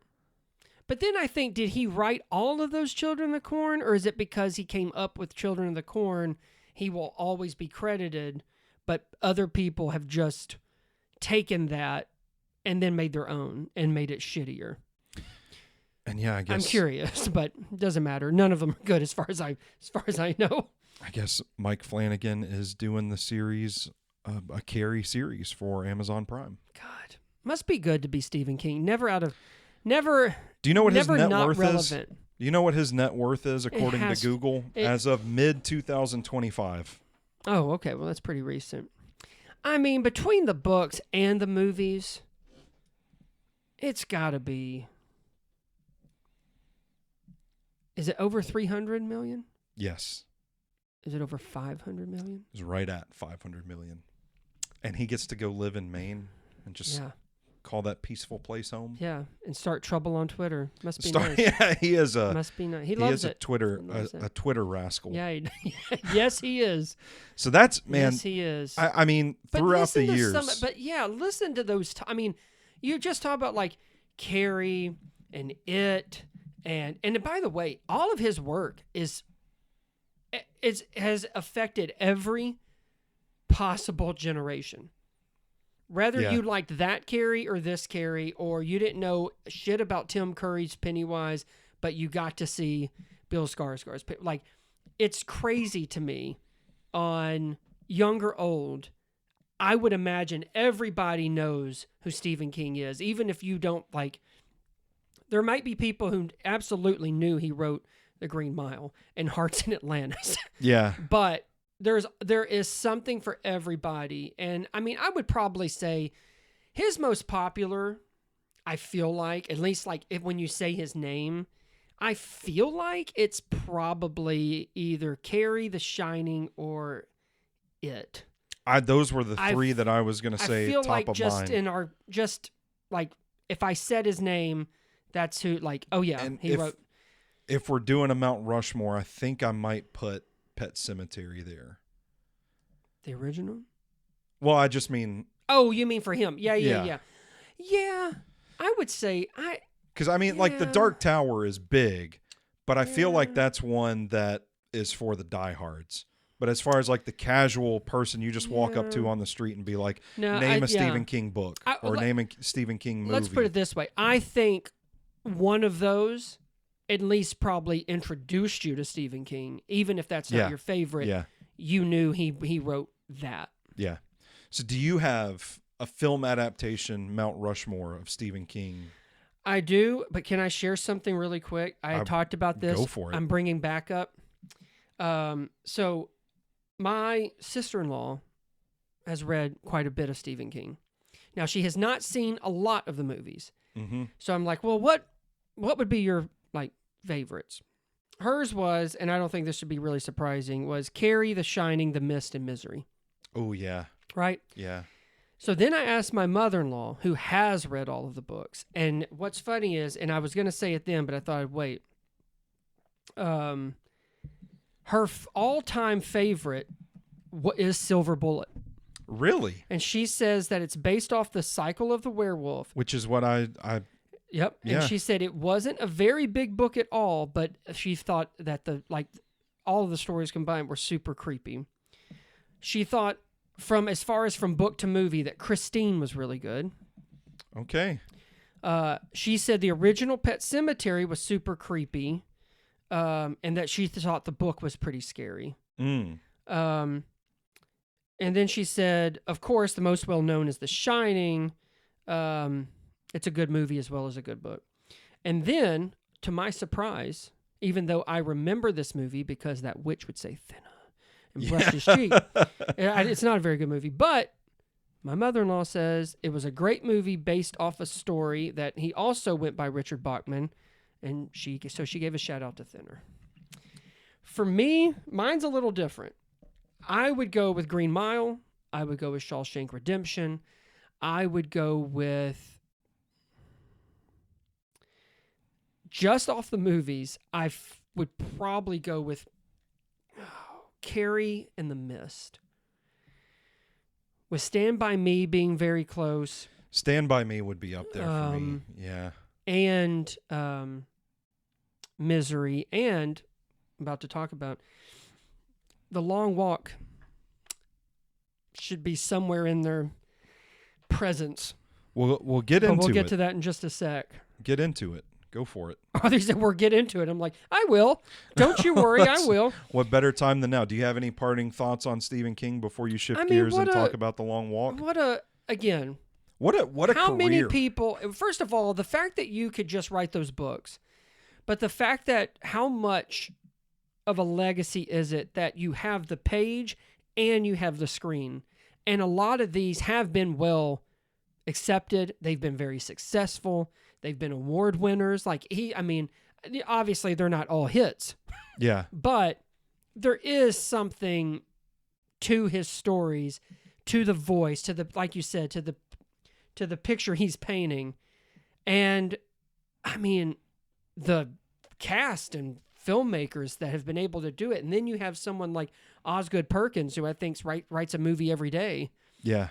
But then I think, did he write all of those Children of the Corn, or is it because he came up with Children of the Corn, he will always be credited, but other people have just taken that and then made their own and made it shittier? And I guess I'm curious, but it doesn't matter. None of them are good as far as I know. I guess Mike Flanagan is doing the series, a Carrie series for Amazon Prime. God, must be good to be Stephen King. Never. Do you know what his net not worth relevant. is? Do you know what his net worth is according to Google as of mid 2025? Oh, okay. Well, that's pretty recent. I mean, between the books and the movies, it's got to be. Is it over 300 million? Yes. Is it over 500 million? It's right at 500 million. And he gets to go live in Maine and just call that peaceful place home. Yeah, and start trouble on Twitter. Must be nice. Yeah, he is a Must be nice. He loves it. A Twitter rascal. Yeah, yes, he is. So that's, man. Yes, he is. I mean, throughout the years. Listen to those. I mean, you just talk about like Carrie and It, and by the way, all of his work has affected every possible generation. Whether you liked that Carrie or this Carrie, or you didn't know shit about Tim Curry's Pennywise, but you got to see Bill Skarsgård's. Like, it's crazy to me. On young or old, I would imagine everybody knows who Stephen King is, even if you don't like. There might be people who absolutely knew he wrote The Green Mile and Hearts in Atlantis. Yeah. But there is something for everybody. And I mean, I would probably say his most popular, I feel like, at least like when you say his name, I feel like it's probably either Carrie, The Shining, or It. Those were the 3 that I was going to say. I feel top like of just like if I said his name, that's who. Like, oh yeah, and he wrote. If we're doing a Mount Rushmore, I think I might put Pet Sematary there. The original? Well, I just mean. Oh, you mean for him? Yeah. Yeah, I would say Because I mean, like The Dark Tower is big, but I feel like that's one that is for the diehards. But as far as like the casual person you just walk up to on the street and be like, name a Stephen King book or name a Stephen King movie. Let's put it this way. I think one of those at least probably introduced you to Stephen King, even if that's not your favorite. Yeah. You knew he wrote that. Yeah. So do you have a film adaptation Mount Rushmore of Stephen King? I do, but can I share something really quick? I talked about this. Go for it. I'm bringing back up. So my sister-in-law has read quite a bit of Stephen King. Now, she has not seen a lot of the movies. Mm-hmm. So I'm like, well, what would be your like favorites? Hers was, and I don't think this should be really surprising, was Carrie, The Shining, The Mist, and Misery. Oh, yeah. Right? Yeah. So then I asked my mother-in-law, who has read all of the books. And what's funny is, and I was going to say it then, but I thought I'd wait. Her all-time favorite is Silver Bullet. Really? And she says that it's based off the cycle of the werewolf. Which is what I Yep. Yeah. And she said it wasn't a very big book at all, but she thought that all of the stories combined were super creepy. She thought as far as from book to movie that Christine was really good. Okay. She said the original Pet Sematary was super creepy, and that she thought the book was pretty scary. Mm. And then she said, of course, the most well-known is The Shining. It's a good movie as well as a good book. And then, to my surprise, even though I remember this movie because that witch would say thinner and brush his cheek, it's not a very good movie. But my mother-in-law says it was a great movie based off a story that he also went by Richard Bachman, and she gave a shout-out to Thinner. For me, mine's a little different. I would go with Green Mile. I would go with Shawshank Redemption. I would go with... Just off the movies, I would probably go with Carrie and The Mist. With Stand By Me being very close. Stand By Me would be up there for me. Yeah. And Misery. And I'm about to talk about The Long Walk should be somewhere in their presence. We'll get into it. We'll get to that in just a sec. Get into it. Go for it. Oh, they said, get into it. I'm like, I will. Don't you worry, I will. What better time than now? Do you have any parting thoughts on Stephen King before you shift gears and talk about The Long Walk? What a How career. Many people, first of all, the fact that you could just write those books, but the fact that how much of a legacy is it that you have the page and you have the screen. And a lot of these have been well accepted. They've been very successful. They've been award winners. Obviously they're not all hits. Yeah. But there is something to his stories, to the voice, to the, like you said, to the picture he's painting. And the cast and filmmakers that have been able to do it. And then you have someone like Osgood Perkins, who I think writes a movie every day. Yeah.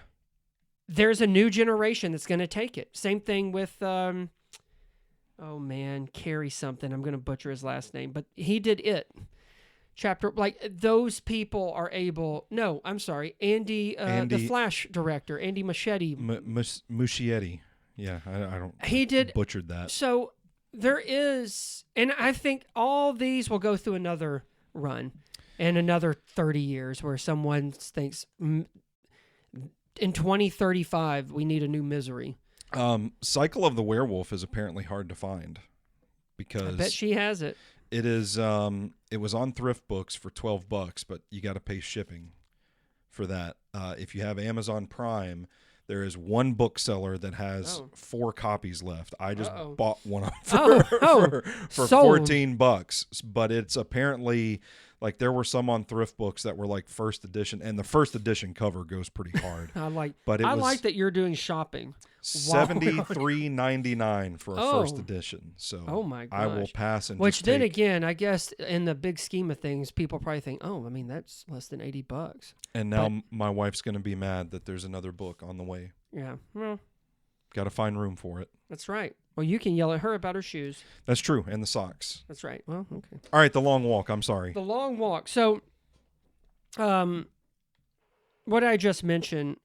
There's a new generation that's going to take it. Same thing with, Carrie something. I'm going to butcher his last name, but he did It. Those people are able. No, I'm sorry, Andy, the Flash director, Andy Muschietti. Muschietti. Yeah, I don't. He did butchered that. So there is, and I think all these will go through another run, and another 30 years where someone thinks in 2035 we need a new Misery. Cycle of the Werewolf is apparently hard to find because I bet she has it. It is. It was on Thrift Books for $12, but you got to pay shipping for that. If you have Amazon Prime, there is one bookseller that has 4 copies left. I just bought one for $14, but it's apparently like there were some on Thrift Books that were like first edition, and the first edition cover goes pretty hard. I like that you're doing shopping. $73.99 for a first edition. So my gosh. I will pass and which then again, I guess in the big scheme of things, people probably think, that's less than $80. And now my wife's going to be mad that there's another book on the way. Yeah, well, got to find room for it. That's right. Well, you can yell at her about her shoes. That's true, and the socks. That's right. Well, okay. All right, The Long Walk. I'm sorry. The Long Walk. So What I just mentioned,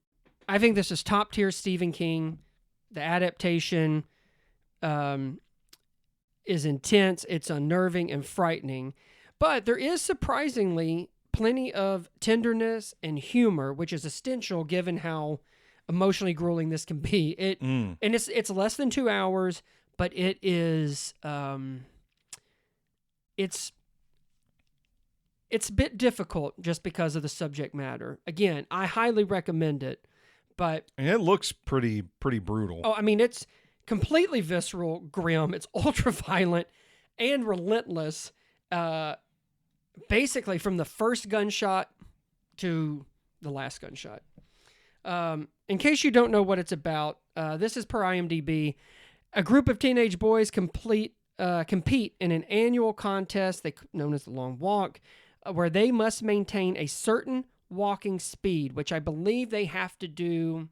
I think this is top tier Stephen King. The adaptation is intense, it's unnerving and frightening, but there is surprisingly plenty of tenderness and humor, which is essential given how emotionally grueling this can be. And it's less than 2 hours, but it is it's a bit difficult just because of the subject matter. Again, I highly recommend it, but And it looks pretty brutal. oh, I mean, it's completely visceral, grim. It's ultra violent and relentless. Basically, from the first gunshot to the last gunshot. In case you don't know what it's about, this is per IMDb. A group of teenage boys compete in an annual contest known as the Long Walk, where they must maintain a certain walking speed, which I believe they have to do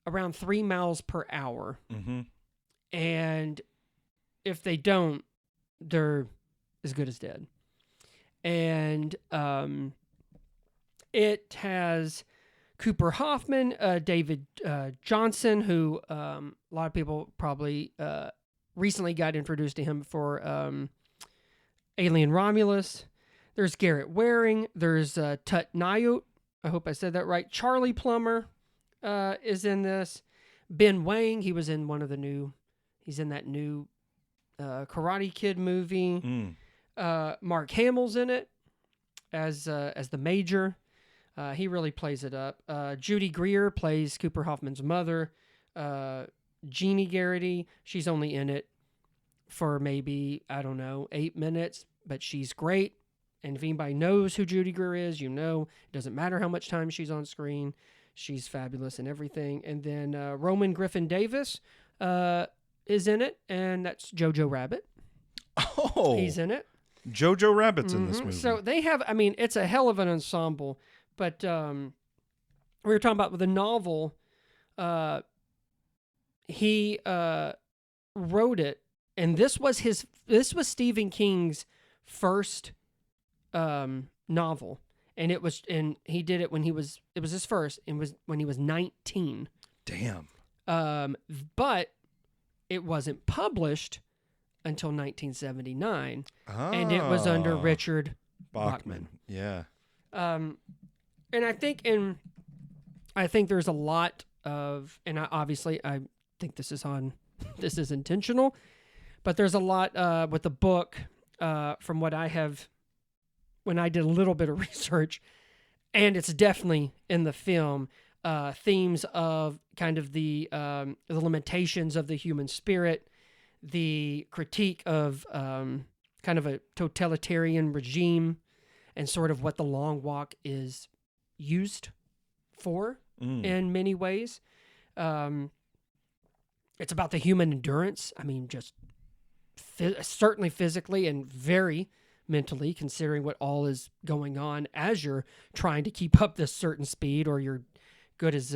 around 3 miles per hour. Mm-hmm. And if they don't, they're as good as dead. And it has Cooper Hoffman, David Johnson, who a lot of people probably recently got introduced to him for Alien Romulus. There's Garrett Waring. There's Tut Nyut. I hope I said that right. Charlie Plummer is in this. Ben Wang, he was in he's in that new Karate Kid movie. Mark Hamill's in it as the Major. He really plays it up. Judy Greer plays Cooper Hoffman's mother. Jeannie Garrity, she's only in it for maybe, 8 minutes, but she's great. And if anybody knows who Judy Greer is, it doesn't matter how much time she's on screen. She's fabulous in everything. And then Roman Griffin Davis is in it, and that's Jojo Rabbit. Oh, he's in it. Jojo Rabbit's in this movie. So they have, it's a hell of an ensemble. But we were talking about with the novel, he wrote it, and this was Stephen King's first novel, and he did it it was his first, and was when he was 19. Damn. But it wasn't published until 1979, and it was under Richard Bachman. Yeah. And I think there's a lot of, and I think this is intentional, but there's a lot with the book from what I have, when I did a little bit of research, and it's definitely in the film, themes of kind of the limitations of the human spirit, the critique of kind of a totalitarian regime, and sort of what the Long Walk is used for in many ways. It's about the human endurance. I mean, just certainly physically and very mentally, considering what all is going on as you're trying to keep up this certain speed, or you're as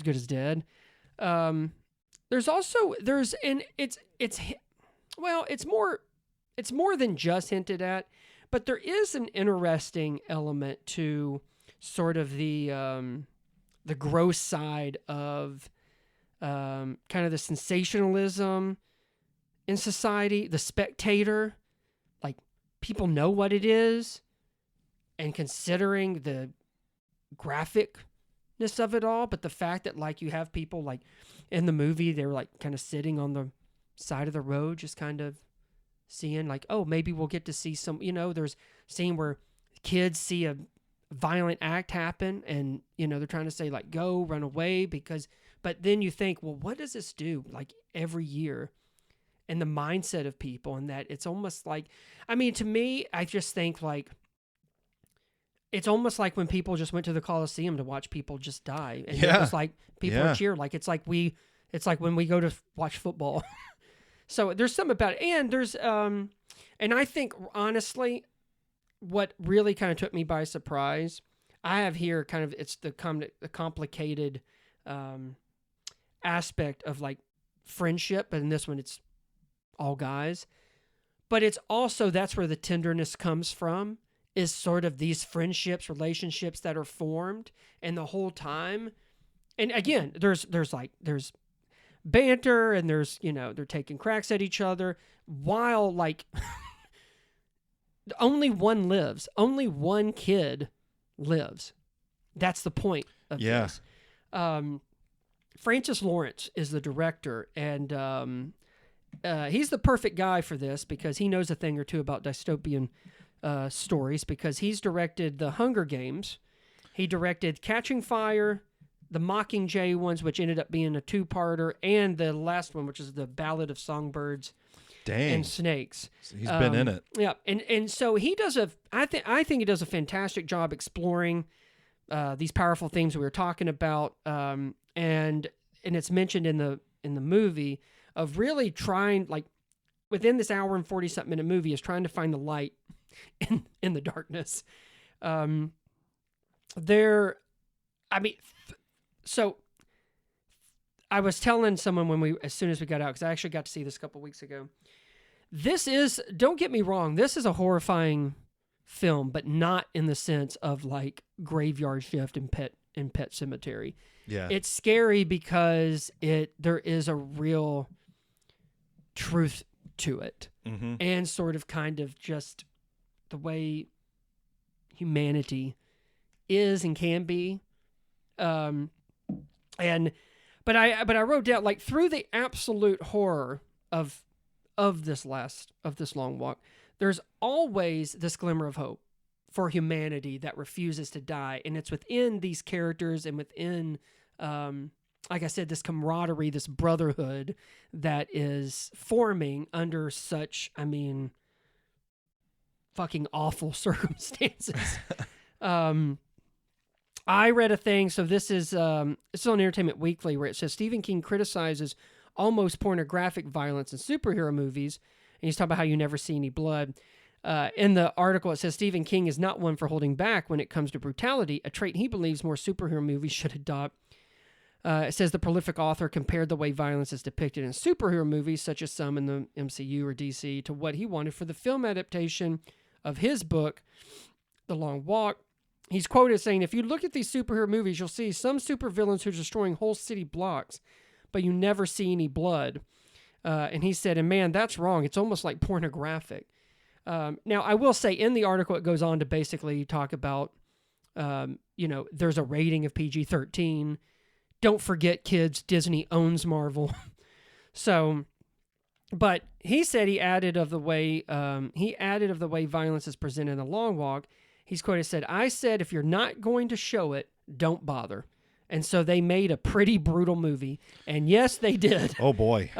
good as dead. It's more than just hinted at, but there is an interesting element to sort of the gross side of kind of the sensationalism in society, the spectator. Like, people know what it is, and considering the graphicness of it all, but the fact that, like, you have people, like, in the movie, they're, like, kind of sitting on the side of the road, just kind of seeing, like, oh, maybe we'll get to see some, there's a scene where kids see a violent act happen, and, they're trying to say, like, go, run away, but then you think, well, what does this do, like, every year? And the mindset of people, and that it's almost like, to me, I just think, like, it's almost like when people just went to the Coliseum to watch people just die. And it was like, people are cheering. Like, it's like when we go to watch football. So there's something about it. And there's, and I think, honestly, what really kind of took me by surprise, I have here kind of, it's the complicated aspect of, like, friendship. But in this one, it's all guys. But it's also, that's where the tenderness comes from. is sort of these friendships, relationships that are formed, and the whole time. And again, there's banter, and there's, they're taking cracks at each other while like only one lives. Only one kid lives. That's the point of this. Francis Lawrence is the director, and he's the perfect guy for this because he knows a thing or two about dystopian stories, because he's directed The Hunger Games. He directed Catching Fire, the Mockingjay ones, which ended up being a 2-parter, and the last one, which is the Ballad of Songbirds and Snakes. So he's been in it. Yeah, and so he does I think he does a fantastic job exploring these powerful themes we were talking about, and it's mentioned in the movie of really trying, like, within this hour and 40-something minute movie, is trying to find the light in the darkness. So I was telling someone as soon as we got out, because I actually got to see this a couple weeks ago. This is, don't get me wrong, this is a horrifying film, but not in the sense of like Graveyard Shift and Pet Cemetery. Yeah. It's scary because there is a real truth to it, and sort of kind of just the way humanity is and can be. But I wrote down, like, through the absolute horror of this long walk, there's always this glimmer of hope for humanity that refuses to die, and it's within these characters and within, like I said, this camaraderie, this brotherhood that is forming under such, fucking awful circumstances. I read a thing, so this is on Entertainment Weekly, where it says Stephen King criticizes almost pornographic violence in superhero movies, and he's talking about how you never see any blood. In the article, it says Stephen King is not one for holding back when it comes to brutality, a trait he believes more superhero movies should adopt. It says the prolific author compared the way violence is depicted in superhero movies, such as some in the MCU or DC, to what he wanted for the film adaptation of his book, The Long Walk. He's quoted saying, if you look at these superhero movies, you'll see some supervillains who are destroying whole city blocks, but you never see any blood. And he said, and man, that's wrong. It's almost like pornographic. Now, I will say in the article, it goes on to basically talk about, there's a rating of PG-13. Don't forget, kids, Disney owns Marvel. So, but he said he added of the way violence is presented in The Long Walk. He's quoted, said, I said, if you're not going to show it, don't bother. And so they made a pretty brutal movie. And yes, they did. Oh, boy.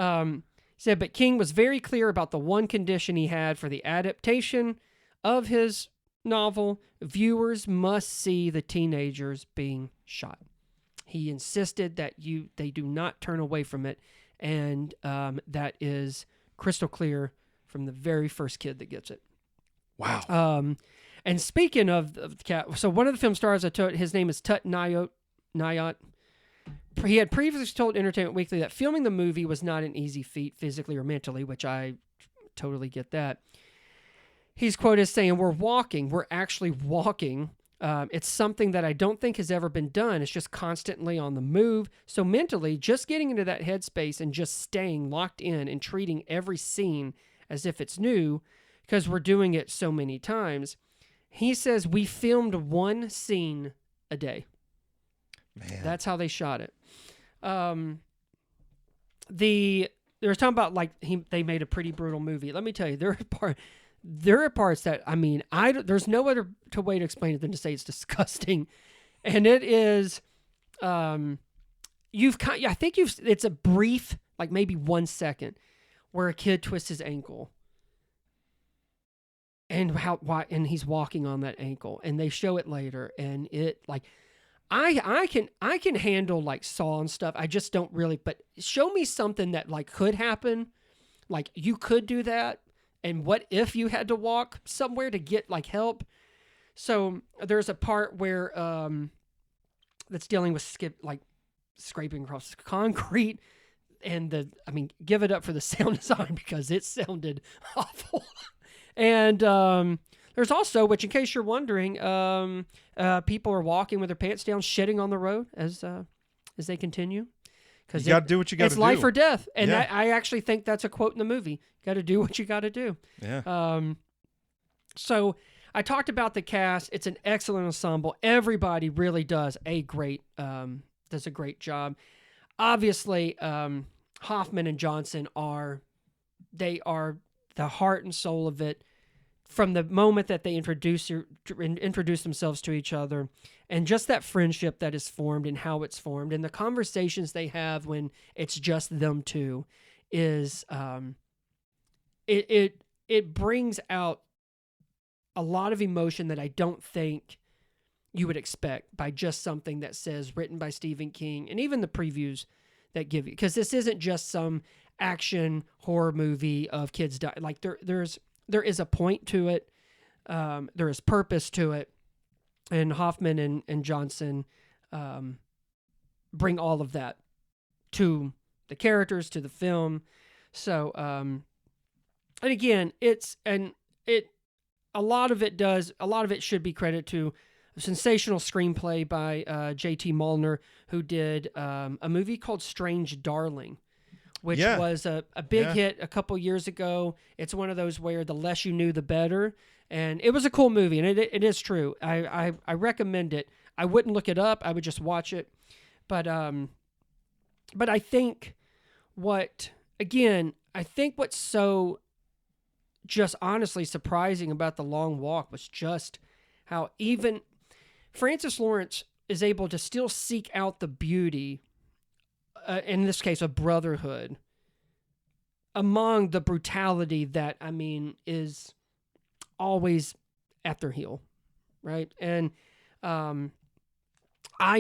Said, but King was very clear about the one condition he had for the adaptation of his novel. Viewers must see the teenagers being shot. He insisted that they do not turn away from it. And that is crystal clear from the very first kid that gets it. Wow. And speaking of the cat, so one of the film stars, his name is Tut Nyot. He had previously told Entertainment Weekly that filming the movie was not an easy feat physically or mentally, which I totally get that. He's quoted as saying, we're actually walking. It's something that I don't think has ever been done. It's just constantly on the move. So mentally, just getting into that headspace and just staying locked in and treating every scene as if it's new, because we're doing it so many times. He says we filmed one scene a day. Man. That's how they shot it. They were talking about, like, they made a pretty brutal movie. Let me tell you, there are parts that, there's no other way to explain it than to say it's disgusting. And it is, it's a brief, like maybe 1 second, where a kid twists his ankle. And and he's walking on that ankle, and they show it later, and it, like, I can handle, like, Saw and stuff. I just don't really, but show me something that, like, could happen, like you could do that, and what if you had to walk somewhere to get, like, help? So there's a part where that's dealing with scraping across concrete, and give it up for the sound design because it sounded awful. And There's also, which in case you're wondering, people are walking with their pants down, shitting on the road as they continue. You got to do what you got to do. It's life or death. And Yeah. I actually think that's a quote in the movie. Got to do what you got to do. Yeah. So I talked about the cast. It's an excellent ensemble. Everybody really does a great job. Obviously, Hoffman and Johnson are the heart and soul of it from the moment that they introduce themselves to each other, and just that friendship that is formed and how it's formed and the conversations they have when it's just them two is it brings out a lot of emotion that I don't think you would expect by just something that says written by Stephen King, and even the previews that give you, because this isn't just some action horror movie of kids die. Like there is a point to it. There is purpose to it, and Hoffman and Johnson bring all of that to the characters, to the film. So, and again, a lot of it should be credit to a sensational screenplay by J.T. Mullner, who did a movie called Strange Darling, which was a big hit a couple years ago. It's one of those where the less you knew, the better. And it was a cool movie, and it is true. I recommend it. I wouldn't look it up. I would just watch it. But I think what's so just honestly surprising about The Long Walk was just how even Francis Lawrence is able to still seek out the beauty, in this case, of brotherhood, among the brutality that, is always at their heel, right? And I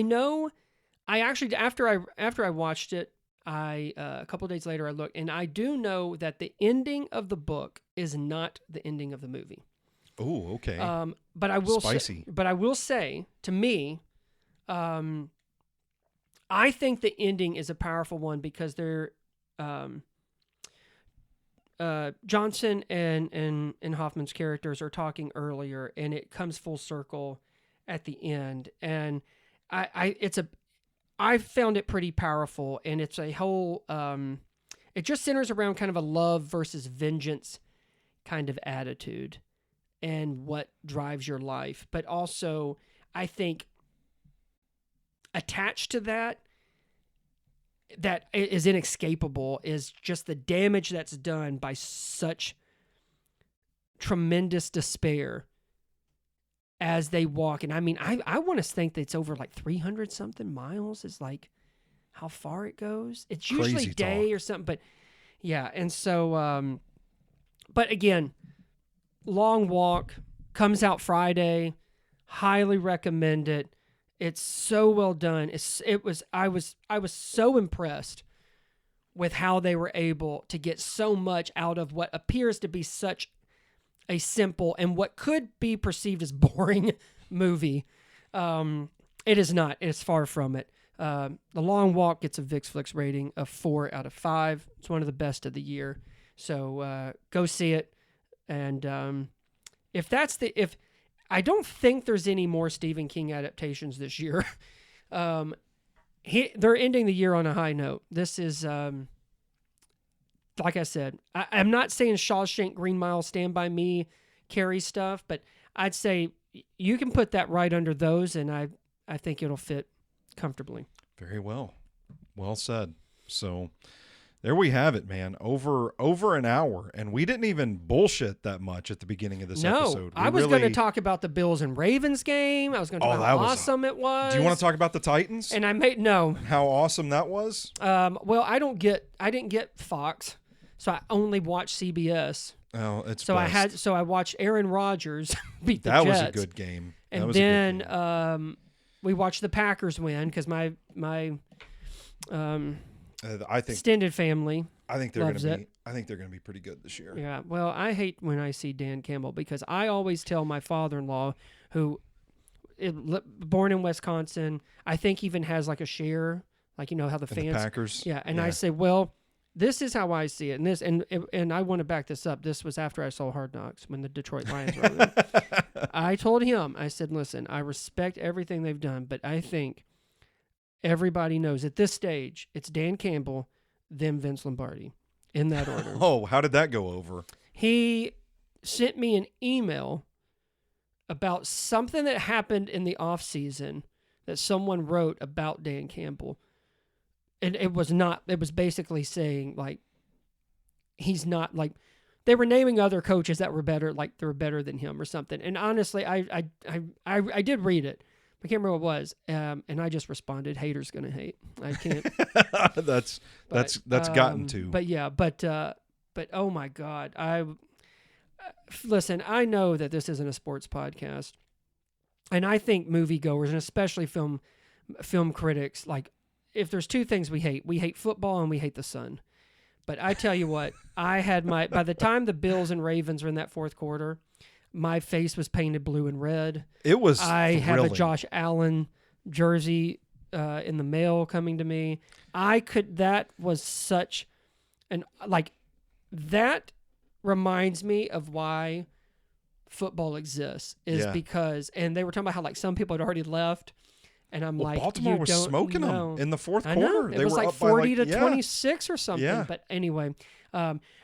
know, after I watched it, a couple of days later I looked, and I do know that the ending of the book is not the ending of the movie. Oh, okay. But I will Spicy. But I will say, to me, I think the ending is a powerful one because they're Johnson and Hoffman's characters are talking earlier, and it comes full circle at the end, and I found it pretty powerful, and it's a whole it just centers around kind of a love versus vengeance kind of attitude and what drives your life. But also, I think attached to that is inescapable is just the damage that's done by such tremendous despair as they walk. And I want to think that it's over like 300 something miles is like how far it goes. It's usually Crazy day talk. or something, but yeah. And so, but again, Long Walk comes out Friday. Highly recommend it. It's so well done. I was so impressed with how they were able to get so much out of what appears to be such a simple and what could be perceived as boring movie. It is not. It's far from it. The Long Walk gets a VixFlix rating of 4 out of 5. It's one of the best of the year. So go see it. And if I don't think there's any more Stephen King adaptations this year. They're ending the year on a high note. This is, like I said, I'm not saying Shawshank, Green Mile, Stand By Me, Carrie stuff, but I'd say you can put that right under those, and I think it'll fit comfortably. Very well. Well said. So there we have it, man. Over an hour, and we didn't even bullshit that much at the beginning of this episode. I was going to talk about the Bills and Ravens game. I was going to talk about how awesome it was. Do you want to talk about the Titans? And how awesome that was? Well, I didn't get Fox, so I only watched CBS. Oh, it's so best. I watched Aaron Rodgers beat the That Jets. was a good game. And then we watched the Packers win because my I think extended family. I think they're loves going to be. it. I think they're going to be pretty good this year. Yeah. Well, I hate when I see Dan Campbell because I always tell my father-in-law, who born in Wisconsin, I think even has like a share, like how the fans. The Packers. Yeah. And I say, well, This is how I see it, and I want to back this up. This was after I saw Hard Knocks when the Detroit Lions were on there. I told him, I said, listen, I respect everything they've done, but I think everybody knows at this stage it's Dan Campbell, then Vince Lombardi, in that order. Oh, how did that go over? He sent me an email about something that happened in the offseason that someone wrote about Dan Campbell. And it was basically saying, like, he's not, like, they were naming other coaches that were better, like they were better than him or something. And honestly, I did read it. I can't remember what it was. And I just responded, haters gonna hate. I can't. that's gotten to. But yeah, but oh my God. Listen, I know that this isn't a sports podcast. And I think moviegoers, and especially film critics, like, if there's two things we hate football and we hate the sun. But I tell you what, by the time the Bills and Ravens were in that fourth quarter, my face was painted blue and red. It was have a Josh Allen jersey in the mail coming to me. That was such that reminds me of why football exists because, and they were talking about how, like, some people had already left. And I'm like, Baltimore was smoking them in the fourth quarter. It was like 40 to 26 or something. Yeah. But anyway,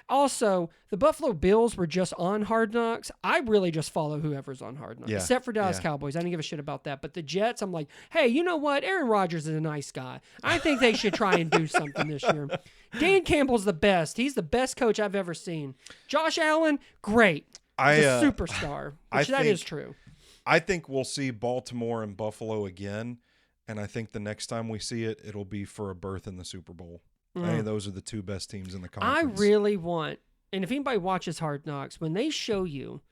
also, the Buffalo Bills were just on Hard Knocks. I really just follow whoever's on Hard Knocks, except for Dallas Cowboys. I didn't give a shit about that. But the Jets, I'm like, hey, you know what? Aaron Rodgers is a nice guy. I think they should try and do something this year. Dan Campbell's the best. He's the best coach I've ever seen. Josh Allen, great. He's a superstar, which that is true. I think we'll see Baltimore and Buffalo again, and I think the next time we see it, it'll be for a berth in the Super Bowl. I think those are the two best teams in the conference. I really want, and if anybody watches Hard Knocks, when they show you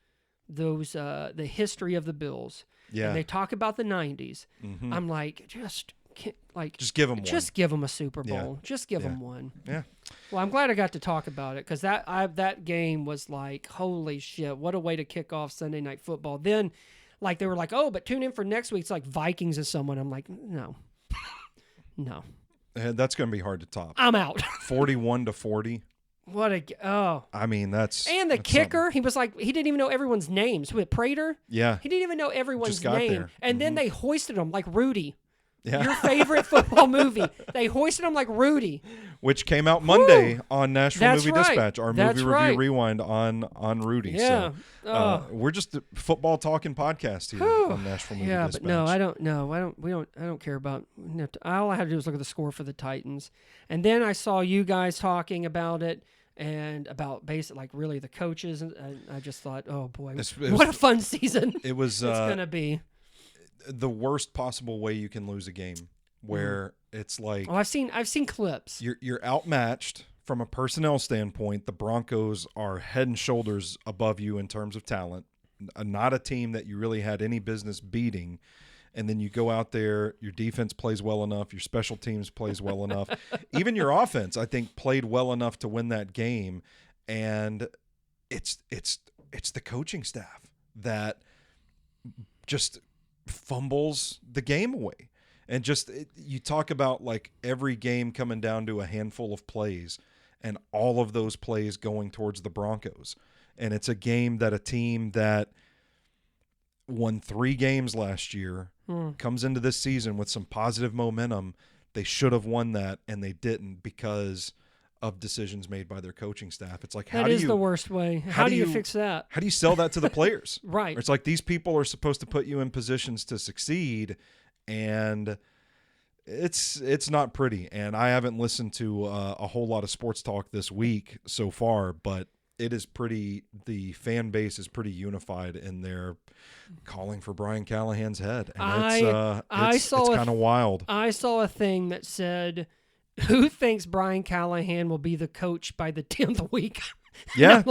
those the history of the Bills, and they talk about the 90s, I'm like, just give them one. Just give them a Super Bowl. Yeah. Just give them one. Yeah. Well, I'm glad I got to talk about it because that game was like, holy shit, what a way to kick off Sunday Night Football. Then, like, they were like, oh, but tune in for next week. It's like Vikings is someone. I'm like, no. That's going to be hard to top. I'm out. 41-40. I mean, that's and the kicker. Something. He was like, he didn't even know everyone's names. With Prater, yeah, he didn't even know everyone's name. There. And then they hoisted him like Rudy. Yeah. Your favorite football movie. They hoisted him like Rudy. Which came out Monday on Nashville Movie Dispatch, our That's movie review rewind on Rudy. Yeah. So we're just a football talking podcast here on Nashville Movie Dispatch. But no, I don't care about. All I had to do was look at the score for the Titans, and then I saw you guys talking about it and about really the coaches, and I just thought, oh boy, what a fun season it was. It's gonna be the worst possible way you can lose a game, where it's like, I've seen clips. You're outmatched from a personnel standpoint. The Broncos are head and shoulders above you in terms of talent, not a team that you really had any business beating. And then you go out there, your defense plays well enough, your special teams plays well enough, even your offense, I think, played well enough to win that game. And it's the coaching staff that just fumbles the game away. And you talk about like every game coming down to a handful of plays and all of those plays going towards the Broncos. And it's a game that a team that won 3 games last year comes into this season with some positive momentum. They should have won that, and they didn't because of decisions made by their coaching staff. It's like, that is the worst way. How do you fix that? How do you sell that to the players? Right. It's like these people are supposed to put you in positions to succeed, and it's not pretty. And I haven't listened to a whole lot of sports talk this week so far, but it is the fan base is pretty unified in their calling for Brian Callahan's head. And it's kind of wild. I saw a thing that said, who thinks Brian Callahan will be the coach by the 10th week? Yeah,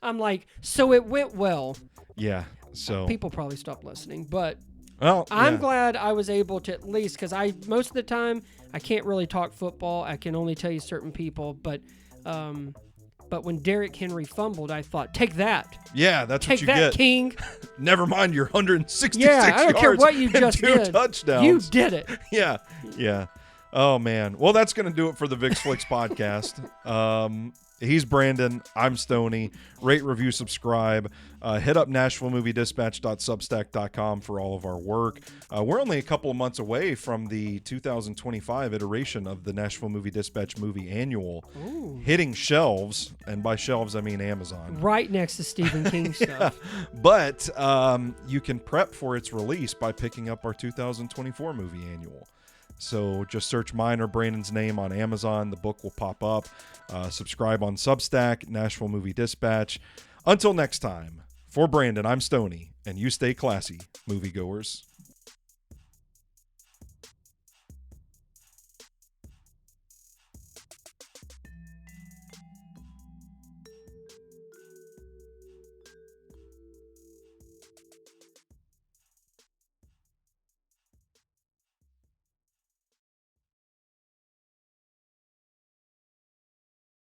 I'm like, so it went well. Yeah, so people probably stopped listening, but well, I'm glad I was able to, at least, because most of the time I can't really talk football. I can only tell you certain people, but when Derrick Henry fumbled, I thought, take that. Yeah, that's what you get. Take that, King. Never mind your 166 yards. Yeah, I don't care what you just and 2 did. touchdowns. You did it. Yeah. Oh, man. Well, that's going to do it for the Vick's Flicks podcast. He's Brandon. I'm Stoney. Rate, review, subscribe. Hit up NashvilleMovieDispatch.substack.com for all of our work. We're only a couple of months away from the 2025 iteration of the Nashville Movie Dispatch Movie Annual hitting shelves. And by shelves, I mean Amazon. Right next to Stephen King stuff. But you can prep for its release by picking up our 2024 Movie Annual. So just search mine or Brandon's name on Amazon. The book will pop up. Subscribe on Substack, Nashville Movie Dispatch. Until next time, for Brandon, I'm Stoney, and you stay classy, moviegoers.